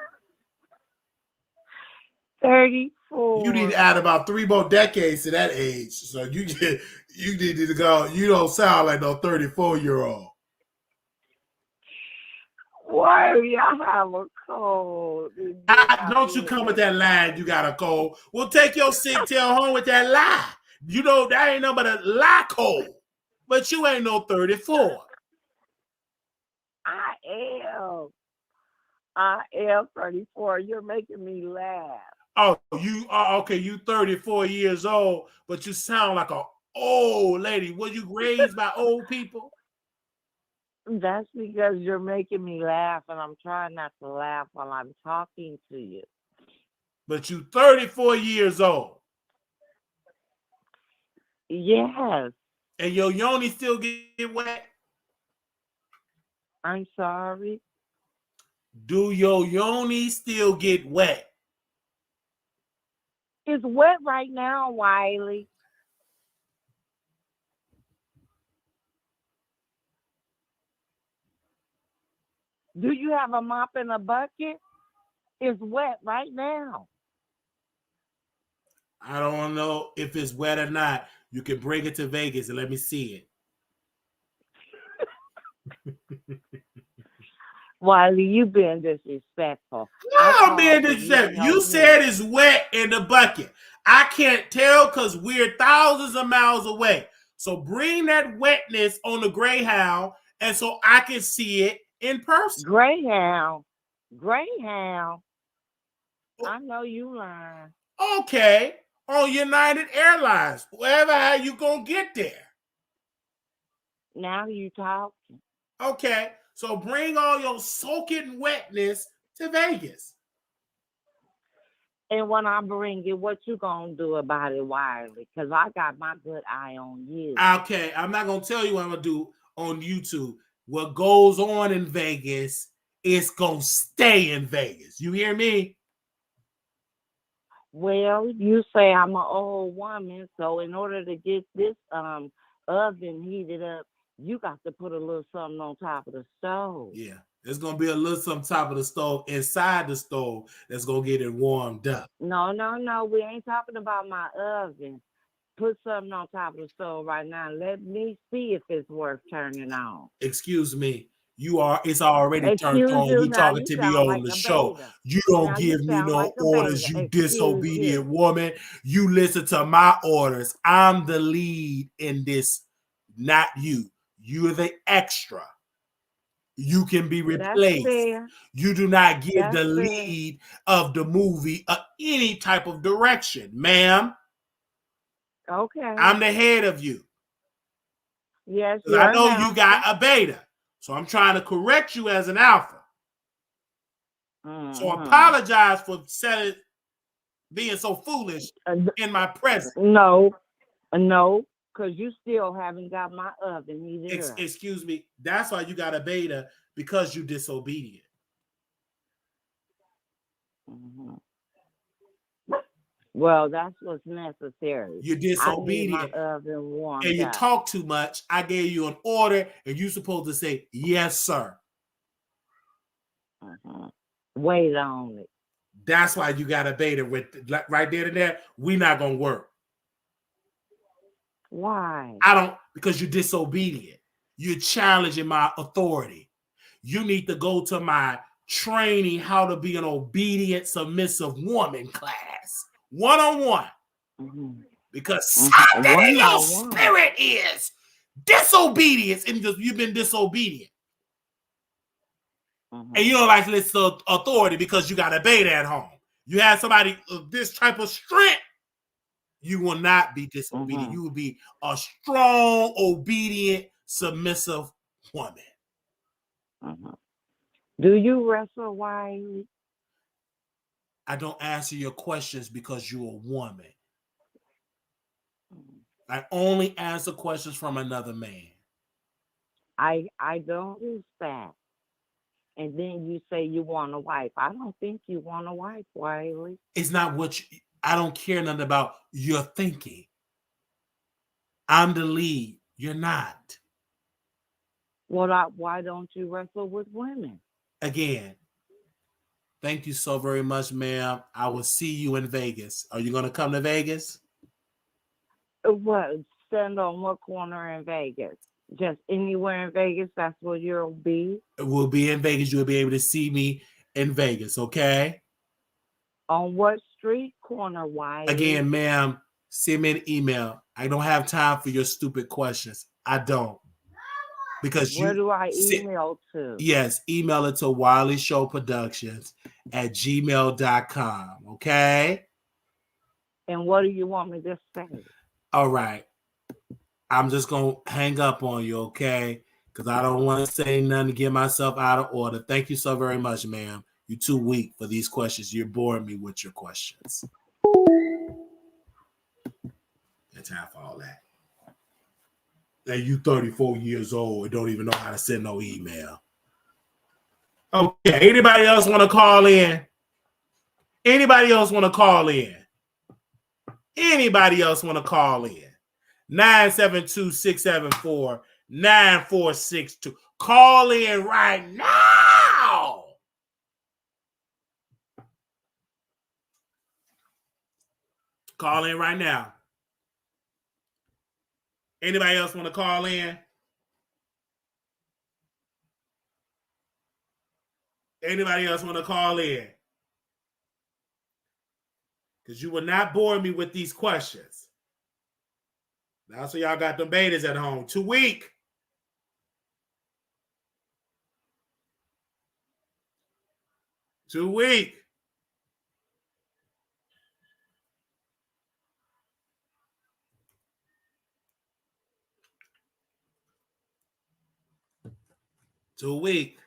34. You need to add about 3 more decades to that age. So you need to go. You don't sound like no 34-year-old. Why do y'all have a cold? Don't you come with that lie, you got a cold. Well, take your sick tail home with that lie. You know, that ain't nothing but a lie cold. But you ain't no 34. I am 34. You're making me laugh. Oh, you are okay. You 34 years old, but you sound like an old lady. Were you raised by old people? That's because you're making me laugh, and I'm trying not to laugh while I'm talking to you. But you 34 years old. Yes. And your yoni still get wet? I'm sorry? Do your yoni still get wet? It's wet right now, Wiley. Do you have a mop and a bucket? It's wet right now. I don't know if it's wet or not. You can bring it to Vegas and let me see it. Wiley, you being disrespectful. I'm being disrespectful. You said it's wet in the bucket. I can't tell because we're thousands of miles away. So bring that wetness on the Greyhound and so I can see it in person. Greyhound. I know you lying. Okay. On United Airlines. Wherever how you gonna get there. Now you talking. Okay. So bring all your soaking wetness to Vegas. And when I bring it, what you gonna do about it, Wiley? Because I got my good eye on you. Okay, I'm not gonna tell you what I'm gonna do on YouTube. What goes on in Vegas is gonna stay in Vegas. You hear me? Well, you say I'm an old woman, so in order to get this oven heated up, you got to put a little something on top of the stove. Yeah, there's gonna be a little something top of the stove inside the stove that's gonna get it warmed up. No, we ain't talking about my oven. Put something on top of the stove right now. Let me see if it's worth turning on. Excuse me. It's already turned on. You talking to me on the show. You don't give me no orders, you disobedient woman. You listen to my orders. I'm the lead in this, not you. You're the extra. You can be replaced. You do not give the lead of the movie any type of direction, ma'am. Okay. I'm the head of you. Yes, Because I know you got a beta. So I'm trying to correct you as an alpha. So apologize for being so foolish in my presence. No, because you still haven't got my oven heated up. Excuse me. That's why you got a beta, because you're disobedient. Well, that's what's necessary. You're disobedient. I need my oven warmed and you up. talk too much. I gave you an order, and you're supposed to say, yes, sir. Wait on it. That's why you got a beta with right there and there. We're not going to work. Why? Because you're disobedient. You're challenging my authority. You need to go to my training how to be an obedient, submissive woman class. One-on-one. Because something in your spirit is disobedience, and you've been disobedient. And you don't like to listen to authority because you got a beta at home. You have somebody of this type of strength, you will not be disobedient. You will be a strong, obedient, submissive woman. Do you wrestle, Wiley? I don't answer your questions because you're a woman. I only answer questions from another man. I don't do that. And then you say you want a wife. I don't think you want a wife, Wiley. It's not what I don't care nothing about your thinking. I'm the lead. You're not. Well, why don't you wrestle with women? Again, thank you so very much, ma'am. I will see you in Vegas. Are you going to come to Vegas? What? Stand on what corner in Vegas? Just anywhere in Vegas, that's where you'll be? We'll be in Vegas. You'll be able to see me in Vegas, okay? On what street corner, Wiley? Again, ma'am, send me an email. I don't have time for your stupid questions. I don't. Because where do I email to? Yes, email it to WileyShowProductions@gmail.com, okay? And what do you want me to say? All right. I'm just going to hang up on you, okay? Because I don't want to say nothing to get myself out of order. Thank you so very much, ma'am. You're too weak for these questions. You're boring me with your questions. That's time for all that. And you 34 years old and don't even know how to send no email. Okay, anybody else want to call in? Anybody else want to call in? Anybody else want to call in? 972-674-9462. Call in right now. Call in right now. Anybody else want to call in? Anybody else want to call in? Because you will not bore me with these questions. Now, so y'all got them betas at home. Too weak. Too weak. Too weak.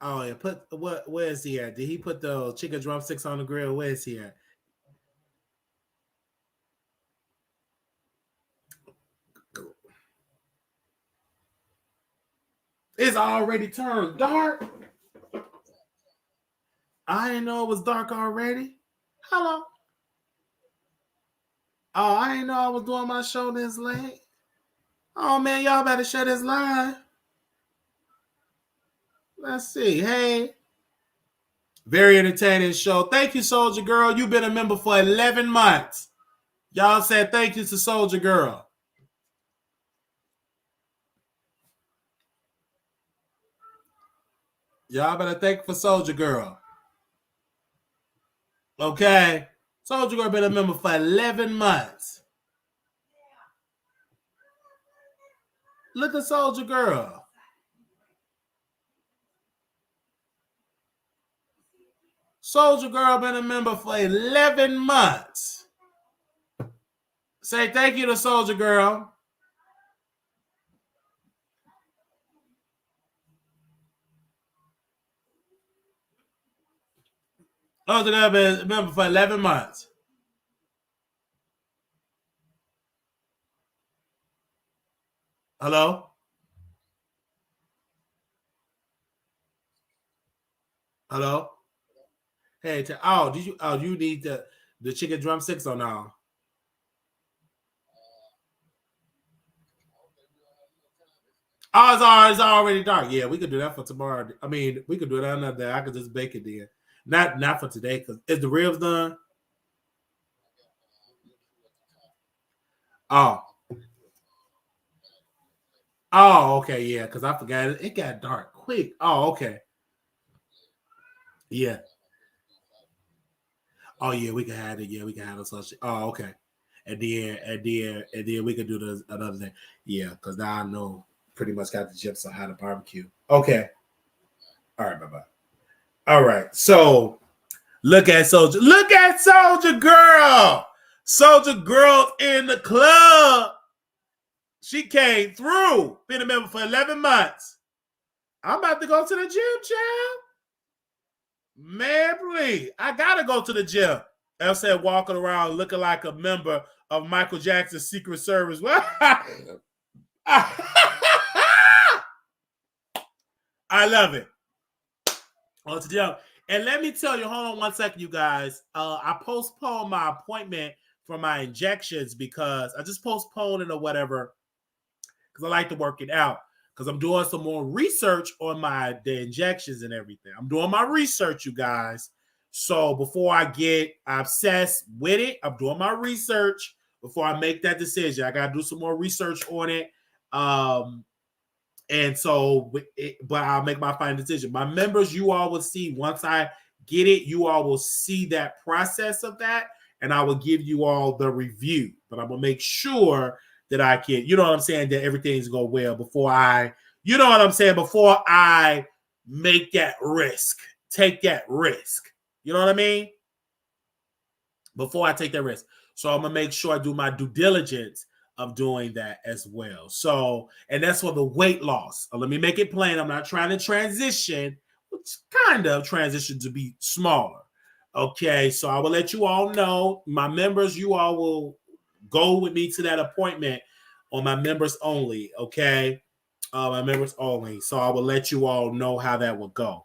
Oh, yeah. Where is he at? Did he put the chicken drumsticks on the grill? Where is he at? It's already turned dark. I didn't know it was dark already. Hello. Oh, I didn't know I was doing my show this late. Oh, man, y'all better shut this line. Let's see. Hey. Very entertaining show. Thank you, Soldier Girl. You've been a member for 11 months. Y'all said thank you to Soldier Girl. Y'all better thank for Soldier Girl. Okay? Soldier Girl been a member for 11 months. Look at Soldier Girl. Soldier Girl been a member for 11 months. Say thank you to Soldier Girl. Soldier Girl been a member for 11 months. Hello? Hello? Hey, you need the chicken drumsticks or no? Oh, it's already dark. Yeah, we could do that for tomorrow. I mean, we could do that another day. I could just bake it then. Not for today, because is the ribs done? Oh. Oh, okay, yeah, because I forgot it got dark quick. Oh, okay. Yeah. Oh yeah, we can have it. Yeah, we can have such. Oh, okay. And then we can do this another thing. Yeah, because now I know pretty much got the gyps on how to barbecue. Okay. All right, bye-bye. All right. So look at Soldier. Look at Soldier Girl. Soldier Girl in the club. She came through. Been a member for 11 months. I'm about to go to the gym, child. Man, please. I gotta go to the gym. I said walking around looking like a member of Michael Jackson's Secret Service. I love it. On to the gym. And let me tell you, hold on one second, you guys. I postponed my appointment for my injections because I just postponed it or whatever because I like to work it out. Because I'm doing some more research on the injections and everything. I'm doing my research, you guys. So before I get obsessed with it, I'm doing my research before I make that decision. I gotta do some more research on it. And so, but I'll make my final decision. My members, you all will see once I get it, you all will see that process of that, and I will give you all the review. But I'm gonna make sure that I can, you know what I'm saying, that everything's go well before I, you know what I'm saying, before I make that risk, take that risk. You know what I mean? Before I take that risk. So I'm gonna make sure I do my due diligence of doing that as well. So, and that's for the weight loss. Let me make it plain. I'm not trying to transition, which kind of transition to be smaller. Okay, so I will let you all know, my members, you all will go with me to that appointment on my members only. Okay, my members only. So I will let you all know how that will go.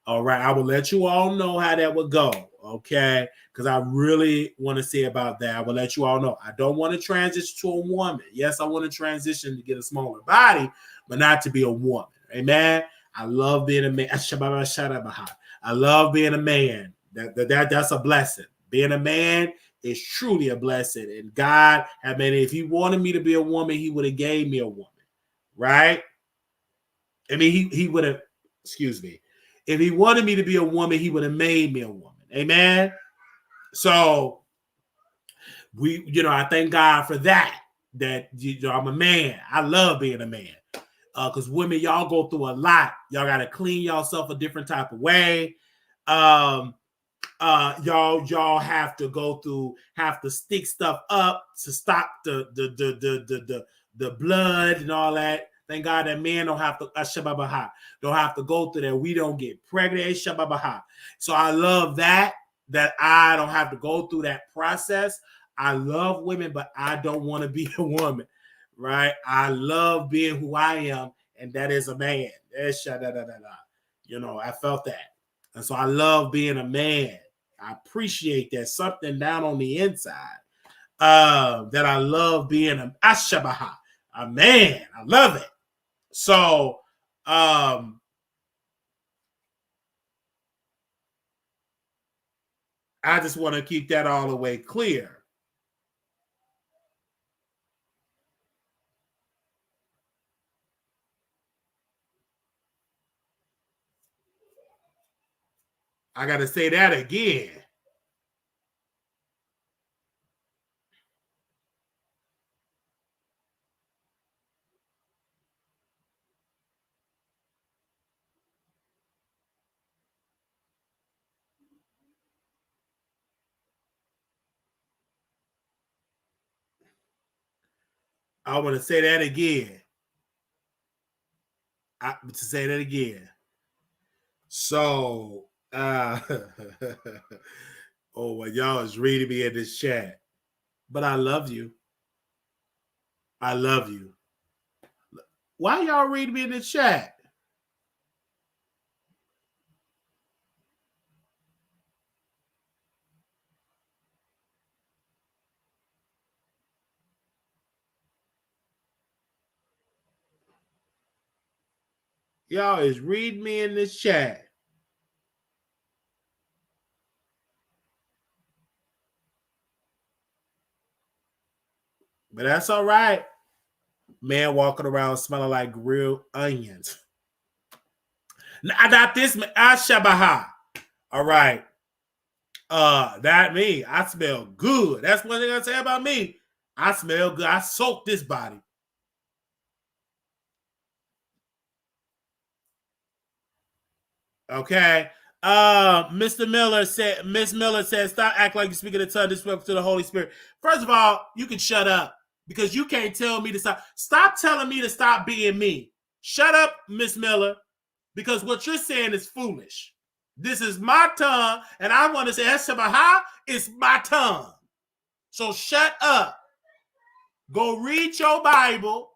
All right, I will let you all know how that would go. Okay, because I really want to see about that. I will let you all know. I don't want to transition to a woman. Yes, I want to transition to get a smaller body, but not to be a woman. Amen. I love being a man. I love being a man. That's a blessing. Being a man is truly a blessing. And God, I mean, if He wanted me to be a woman, He would have gave me a woman, right? I mean, He would have. Excuse me. If He wanted me to be a woman, He would have made me a woman. Amen. So I thank God for that. That I'm a man. I love being a man. Because women, y'all go through a lot. Y'all gotta clean yourself a different type of way. Y'all have to stick stuff up to stop the blood and all that. Thank God that men don't have to don't have to go through that. We don't get pregnant. So I love that I don't have to go through that process. I love women, but I don't want to be a woman, right? I love being who I am, and that is a man. I felt that. And so I love being a man. I appreciate that something down on the inside that I love being a man. I love it. So I just want to keep that all the way clear. I got to say that again. I want to say that again. To say that again. So, oh, well, y'all is reading me in this chat. But I love you. I love you. Why y'all reading me in the chat? Y'all is reading me in this chat. But that's all right. Man walking around smelling like grilled onions. Not this man. Ashabaha. All right. That me. I smell good. That's one thing I say about me. I smell good. I soak this body. Okay. Mr. Miller said, Miss Miller said, stop acting like you're speaking in tongue, disrespectful to the Holy Spirit. First of all, you can shut up because you can't tell me to stop. Stop telling me to stop being me. Shut up, Miss Miller, because what you're saying is foolish. This is my tongue, and I want to say, Eshabaha is my tongue. So shut up. Go read your Bible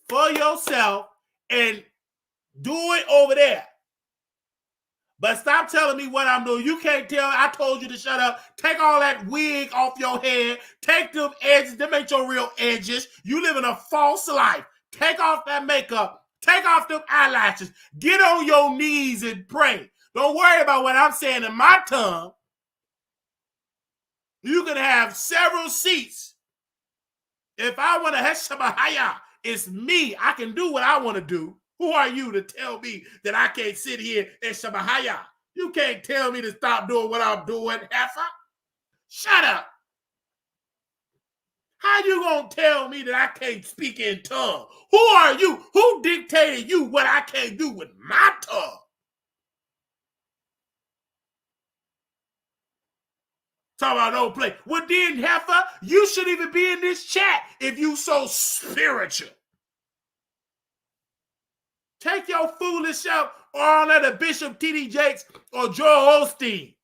for yourself and do it over there. But stop telling me what I'm doing. You can't tell. I told you to shut up. Take all that wig off your head. Take them edges. Them ain't your real edges. You live in a false life. Take off that makeup. Take off them eyelashes. Get on your knees and pray. Don't worry about what I'm saying in my tongue. You can have several seats. If I want to Heshabahaya, it's me. I can do what I want to do. Who are you to tell me that I can't sit here in Shabahaya? You can't tell me to stop doing what I'm doing, heifer. Shut up. How you gonna tell me that I can't speak in tongue? Who are you? Who dictated you what I can't do with my tongue? Talk about no play. Well then, heifer, you should even be in this chat if you so spiritual. Take your foolish self on at a Bishop T.D. Jakes or Joel Osteen.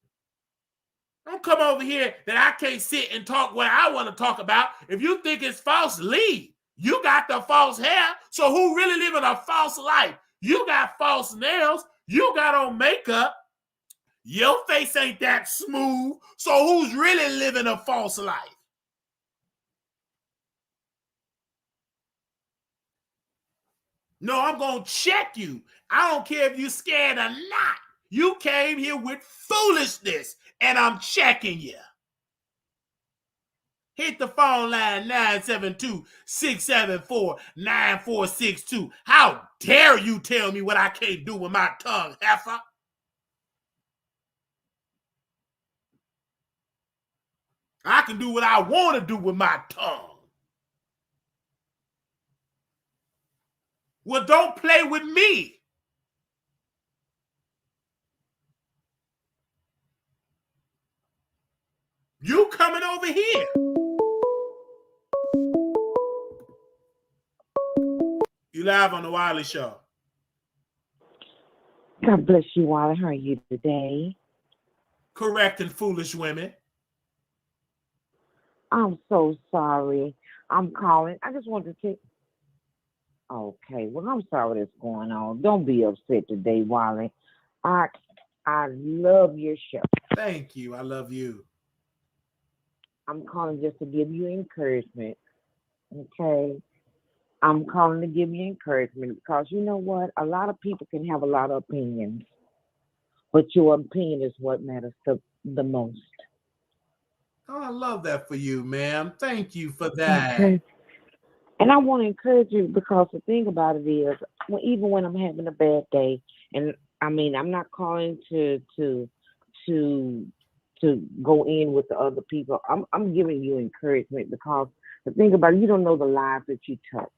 Don't come over here that I can't sit and talk what I want to talk about. If you think it's false, leave. You got the false hair, so who really living a false life? You got false nails. You got on makeup. Your face ain't that smooth, so who's really living a false life? No, I'm going to check you. I don't care if you're scared or not. You came here with foolishness, and I'm checking you. Hit the phone line 972-674-9462. How dare you tell me what I can't do with my tongue, heifer? I can do what I want to do with my tongue. Well, don't play with me. You coming over here. You live on the Wiley Show. God bless you, Wally. How are you today? Correcting foolish women. I'm so sorry. I'm calling. I just wanted to take. Okay, well, I'm sorry what's going on. Don't be upset today, Wally. I love your show. Thank you. I love you. I'm calling just to give you encouragement. Okay? I'm calling to give you encouragement because you know what? A lot of people can have a lot of opinions, but your opinion is what matters the most. Oh, I love that for you, ma'am. Thank you for that. Okay. And I want to encourage you because the thing about it is, even when I'm having a bad day, and I mean, I'm not calling to go in with the other people. I'm giving you encouragement because the thing about it, you don't know the lives that you touch.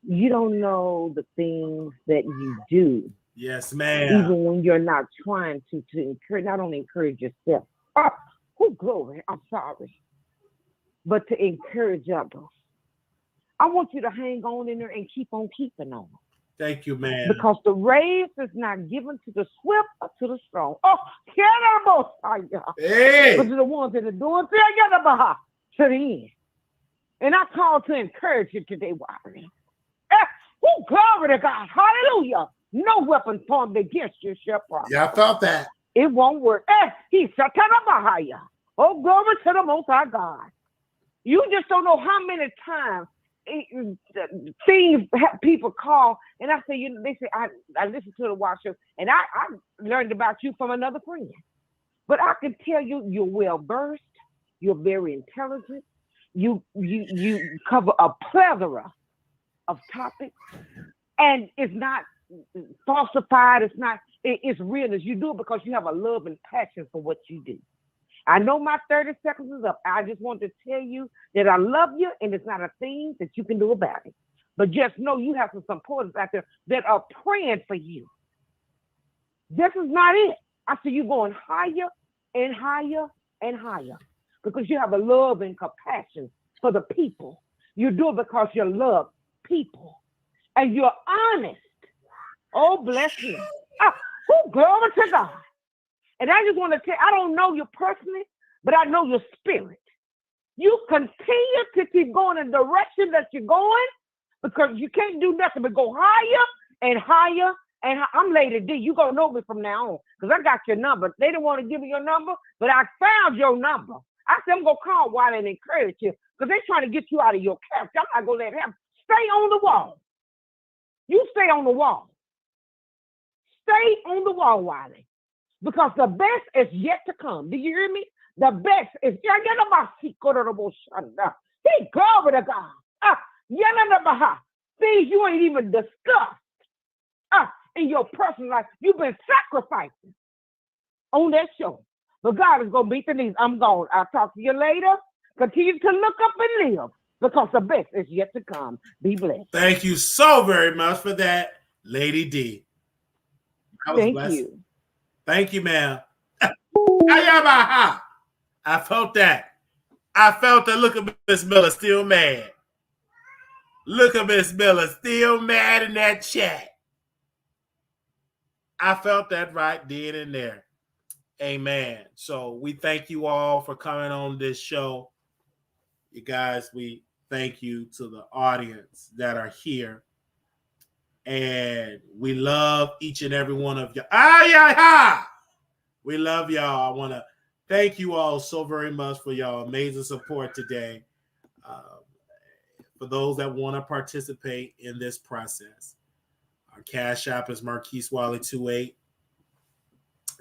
You don't know the things that you do. Yes, ma'am. Even when you're not trying to encourage, not only encourage yourself. Oh, glory! I'm sorry. but to encourage others. I want you to hang on in there and keep on keeping on. Thank you, man. Because the race is not given to the swift or to the strong. Oh, hey, but to the ones that are doing to the end. And I call to encourage you today, Wiley. Oh, glory to God. Hallelujah. No weapon formed against you shall prosper. Yeah, I felt that. It won't work. He shall tell about you. Oh, glory to the Most High God. You just don't know how many times things people call, and I say, they say, I listen to the watch show, and I learned about you from another friend. But I can tell you, you're well versed, you're very intelligent, you cover a plethora of topics, and it's not falsified, it's real as you do it because you have a love and passion for what you do. I know my 30 seconds is up. I just want to tell you that I love you, and it's not a thing that you can do about it. But just know you have some supporters out there that are praying for you. This is not it. I see you going higher and higher and higher because you have a love and compassion for the people. You do it because you love people, and you're honest. Oh, bless you. Glory to God. And I just want to tell you, I don't know you personally, but I know your spirit. You continue to keep going in the direction that you're going because you can't do nothing but go higher and higher. And I'm Lady D. You going to know me from now on because I got your number. They didn't want to give me your number, but I found your number. I said, I'm going to call Wiley and encourage you because they're trying to get you out of your character. I'm not going to let him. Stay on the wall. You stay on the wall. Stay on the wall, Wiley. Because the best is yet to come. Do you hear me? The best is He glory to God. Things you ain't even discussed in your personal life. You've been sacrificing on that show. But God is gonna beat the knees. I'm gone. I'll talk to you later. Continue to look up and live because the best is yet to come. Be blessed. Thank you so very much for that, Lady D. Thank you. Thank you, ma'am. I felt that. I felt that. Look at Miss Miller still mad. Look at Miss Miller still mad in that chat. I felt that right then and there. Amen. So we thank you all for coming on this show. You guys, we thank you to the audience that are here. And we love each and every one of you. We love y'all. I want to thank you all so very much for y'all amazing support today. For those that want to participate in this process, our Cash App is Marquise Wiley 28.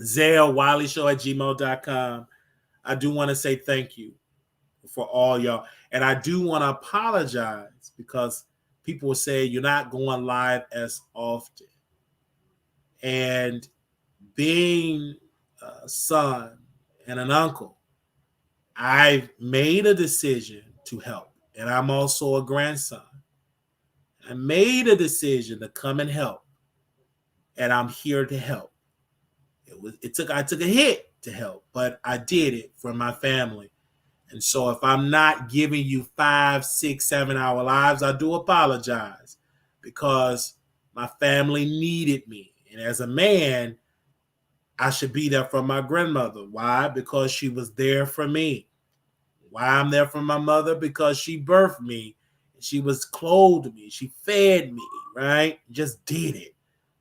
Zelle WileyShow@gmail.com. I do want to say thank you for all y'all. And I do want to apologize because people will say you're not going live as often. And being a son and an uncle, I've made a decision to help. And I'm also a grandson. I made a decision to come and help. And I'm here to help. I took a hit to help, but I did it for my family. And so if I'm not giving you 5, 6, 7 hour lives, I do apologize because my family needed me. And as a man, I should be there for my grandmother. Why? Because she was there for me. Why I'm there for my mother? Because she birthed me. She was clothed me. She fed me, right? Just did it.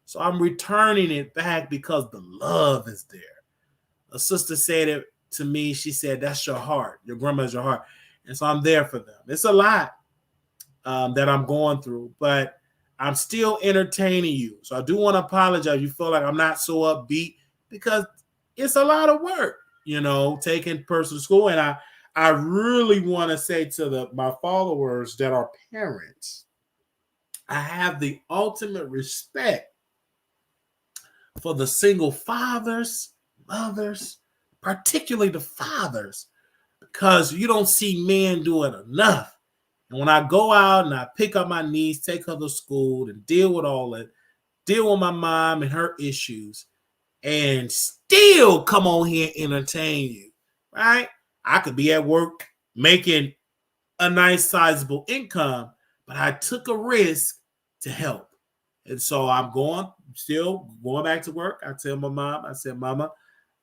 So I'm returning it back because the love is there. A sister said it to me. She said, that's your heart. Your grandma's your heart. And so I'm there for them. It's a lot that I'm going through, but I'm still entertaining you. So I do want to apologize. You feel like I'm not so upbeat because it's a lot of work, taking person to school. And I really want to say to my followers that are parents, I have the ultimate respect for the single fathers, mothers, particularly the fathers, because you don't see men doing enough. And when I go out and I pick up my niece, take her to school and deal with all that, deal with my mom and her issues, and still come on here and entertain you, right? I could be at work making a nice sizable income, but I took a risk to help. And so I'm still going back to work. I tell my mom, I said, Mama,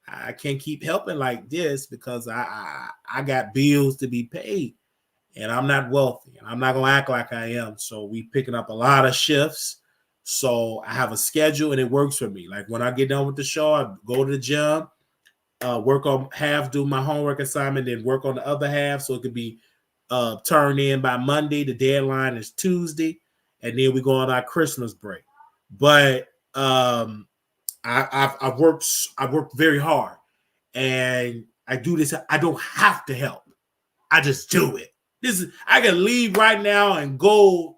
I can't keep helping like this because I got bills to be paid and I'm not wealthy and I'm not going to act like I am. So we picking up a lot of shifts. So I have a schedule and it works for me. Like when I get done with the show, I go to the gym, work on half, do my homework assignment, then work on the other half. So it could be turned in by Monday. The deadline is Tuesday. And then we go on our Christmas break. But I've worked very hard. And I do this. I don't have to help. I just do it. I can leave right now and go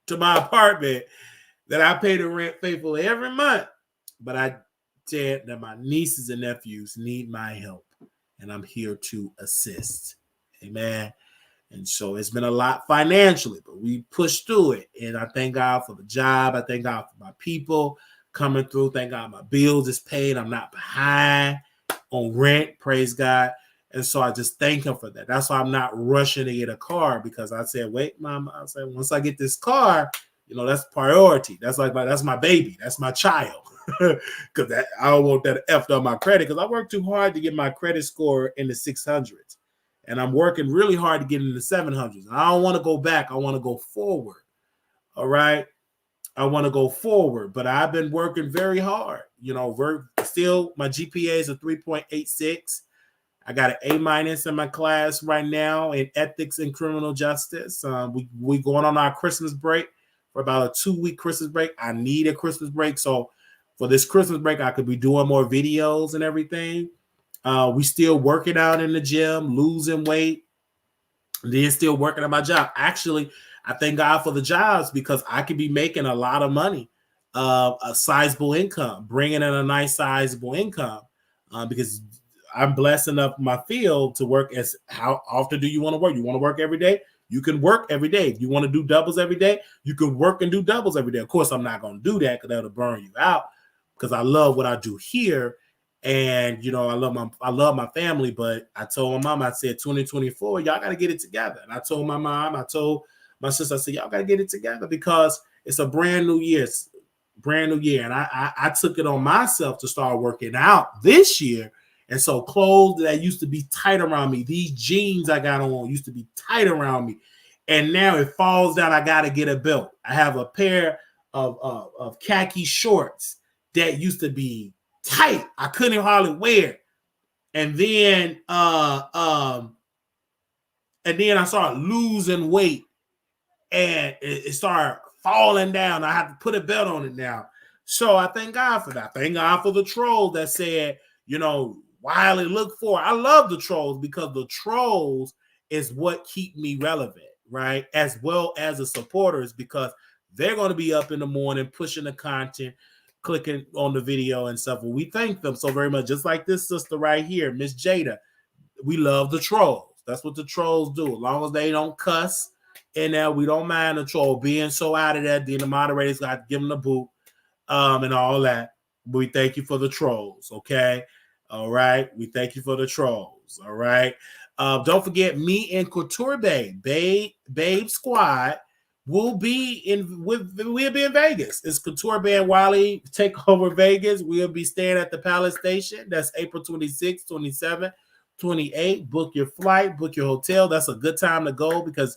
to my apartment that I pay the rent faithfully every month. But I said that my nieces and nephews need my help. And I'm here to assist. Amen. And so it's been a lot financially, but we pushed through it. And I thank God for the job. I thank God for my people coming through. Thank God my bills is paid. I'm not behind on rent. Praise God. And so I just thank him for that. That's why I'm not rushing to get a car because I said, wait, Mama. I said, once I get this car, that's priority. That's that's my baby. That's my child. Because I don't want that effed on my credit because I worked too hard to get my credit score in the 600s. And I'm working really hard to get in the 700s. I don't want to go back. I want to go forward. All right. I want to go forward, but I've been working very hard. Still my GPA is a 3.86. I got an A- in my class right now in ethics and criminal justice. We going on our Christmas break for about a 2-week Christmas break. I need a Christmas break. So for this Christmas break, I could be doing more videos and everything. We still working out in the gym, losing weight, then still working at my job. Actually, I thank God for the jobs because I could be making a lot of money, a sizable income, bringing in a nice sizable income because I'm blessed enough in my field to work. As how often do you want to work? You want to work every day? You can work every day. If you want to do doubles every day, you can work and do doubles every day. Of course, I'm not going to do that because that'll burn you out because I love what I do here. And, I love my family, but I told my mom, I said, 2024, y'all got to get it together. And I told my mom, I told my sister, I said, y'all got to get it together because it's a brand new year. And I took it on myself to start working out this year. And so clothes that used to be tight around me, these jeans I got on used to be tight around me. And now it falls down. I got to get a belt. I have a pair of khaki shorts that used to be tight. I couldn't hardly wear. And then I started losing weight and it started falling down. I have to put a belt on it now. So I thank God for that. Thank God for the troll that said, Wiley, look for. I love the trolls because the trolls is what keep me relevant, right? As well as the supporters because they're going to be up in the morning pushing the content, clicking on the video and stuff. Well, we thank them so very much. Just like this sister right here, Miss Jada. We love the trolls. That's what the trolls do. As long as they don't cuss in there, we don't mind the troll being so out of that. Then the moderators got to give them the boot and all that. But we thank you for the trolls, okay? All right. We thank you for the trolls. All right. Don't forget me and Couture Babe Squad will be we'll be in Vegas. It's Couture Band Wiley take over Vegas. We'll be staying at the Palace Station. That's April 26th, 27th, 28th. Book your flight, book your hotel. That's a good time to go because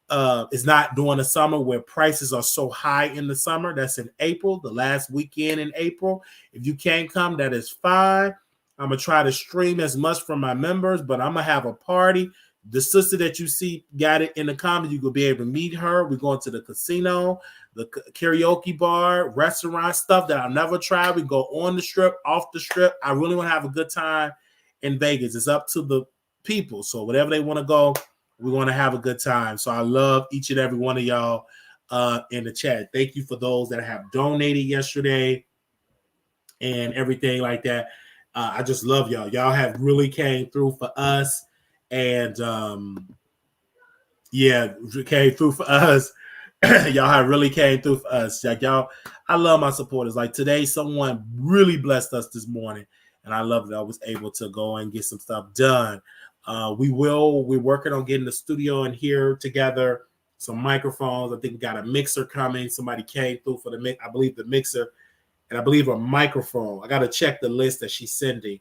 it's not during the summer where prices are so high in the summer. That's in April, the last weekend in April. If you can't come, that is fine. I'm going to try to stream as much from my members, but I'm going to have a party. The sister that you see got it in the comments. You will be able to meet her. We're going to the casino, the karaoke bar, restaurant, stuff that I've never tried. We go on the strip, off the strip. I really want to have a good time in Vegas. It's up to the people. So whatever they want to go, we want to have a good time. So I love each and every one of y'all in the chat. Thank you for those that have donated yesterday and everything like that. I just love y'all. Y'all have really came through for us. And came through for us. Y'all have really came through for us. Like y'all, I love my supporters. Like today, someone really blessed us this morning. And I love that I was able to go and get some stuff done. We're working on getting the studio in here together, some microphones. I think we got a mixer coming. Somebody came through for the mix. I believe the mixer, and I believe a microphone. I got to check the list that she's sending,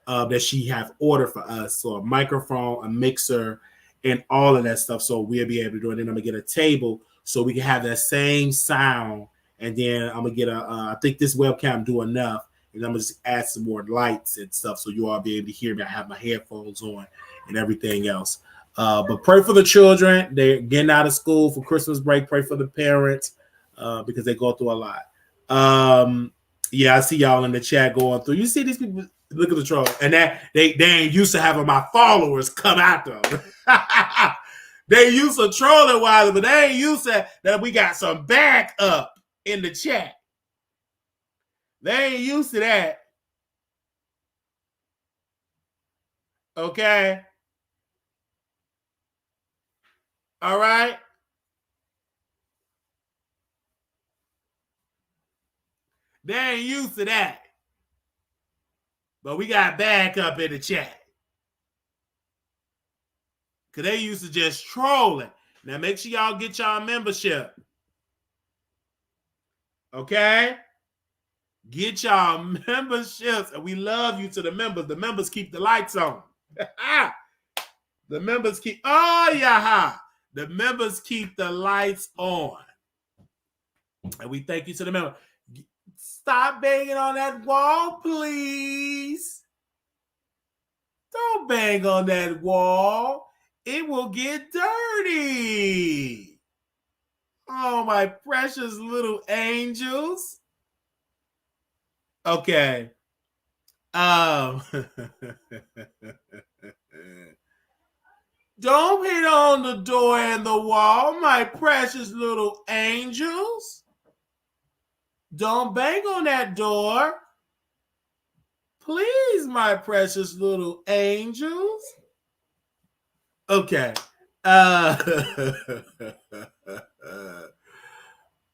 that she have ordered for us. So a microphone, a mixer, and all of that stuff. So we'll be able to do it. And then I'm gonna get a table so we can have that same sound. And then I'm gonna get I think this webcam do enough. And I'm gonna just add some more lights and stuff so you all be able to hear me. I have my headphones on and everything else. But pray for the children. They're getting out of school for Christmas break. Pray for the parents because they go through a lot. Yeah, I see y'all in the chat going through. You see these people. Look at the troll. And that they ain't used to having my followers come out them. They used to trolling while, but they ain't used to that we got some backup in the chat. They ain't used to that. Okay. All right. They ain't used to that. But we got backup in the chat. Because they used to just trolling. Now make sure y'all get y'all membership. Okay? Get y'all memberships. And we love you to the members. The members keep the lights on. The members keep, oh yeah. The members keep the lights on. And we thank you to the members. Stop banging on that wall, please. Don't bang on that wall. It will get dirty. Oh, my precious little angels. Okay. Don't hit on the door and the wall, my precious little angels. Don't bang on that door. Please, my precious little angels. Okay.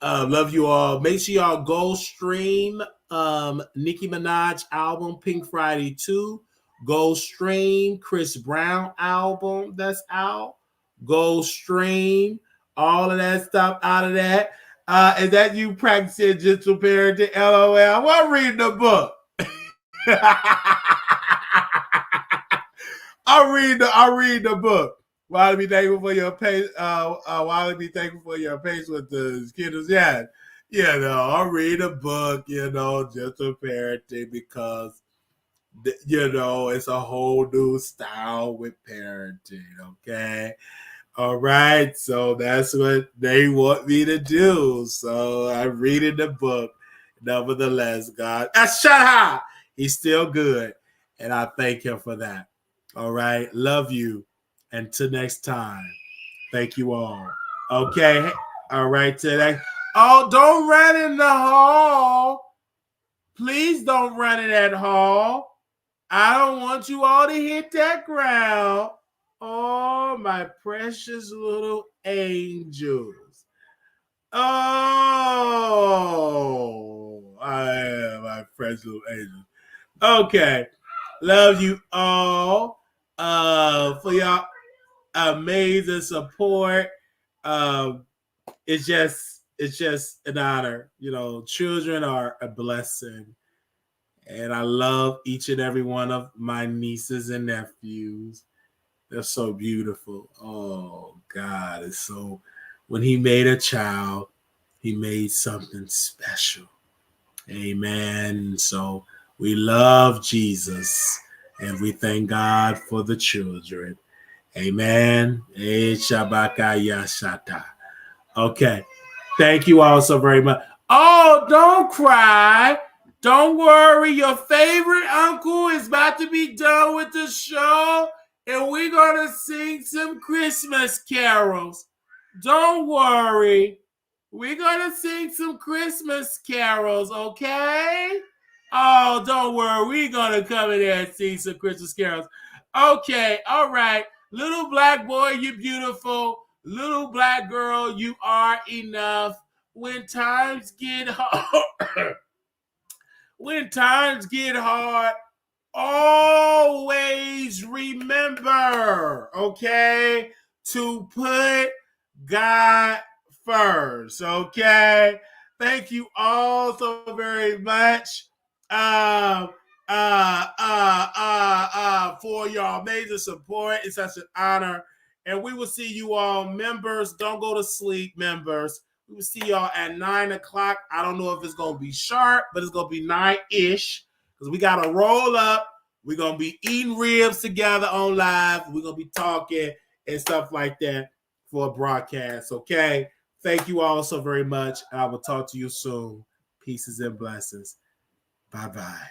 Love you all. Make sure y'all go stream Nicki Minaj album Pink Friday 2. Go stream Chris Brown album that's out. Go stream all of that stuff out of that. Is that you practicing gentle parenting? LOL. I'm reading the book. I'll read the book. While be thankful for your pace. While be thankful for your pace with the kids. Yeah, I'll read a book. Gentle parenting because it's a whole new style with parenting. Okay, all right. So that's what they want me to do. So I'm reading the book. Nevertheless, God, Ashah, He's still good, and I thank Him for that. All right. Love you. Until next time. Thank you all. Okay. All right. Today. Oh, don't run in the hall. Please don't run in that hall. I don't want you all to hit that ground. Oh, my precious little angels. Oh, I am my precious little angels. Okay. Love you all for y'all amazing support. It's just an honor. Children are a blessing. And I love each and every one of my nieces and nephews. They're so beautiful. Oh, God. It's so, when He made a child, He made something special. Amen. So we love Jesus and we thank God for the children. Amen. Okay. Thank you all so very much. Oh, don't cry. Don't worry. Your favorite uncle is about to be done with the show, and we're going to sing some Christmas carols. Don't worry. We're going to sing some Christmas carols, okay? Oh, don't worry. We're going to come in there and sing some Christmas carols. Okay, all right. Little black boy, you're beautiful. Little black girl, you are enough. When times get hard, always remember, okay, to put God first, okay? Thank you all so very much for your amazing support. It's such an honor. And we will see you all, members. Don't go to sleep, members. We will see y'all at 9 o'clock. I don't know if it's going to be sharp, but it's going to be 9-ish because we got to roll up. We're going to be eating ribs together on live. We're going to be talking and stuff like that for a broadcast, okay? Thank you all so very much. I will talk to you soon. Pieces and blessings. Bye-bye.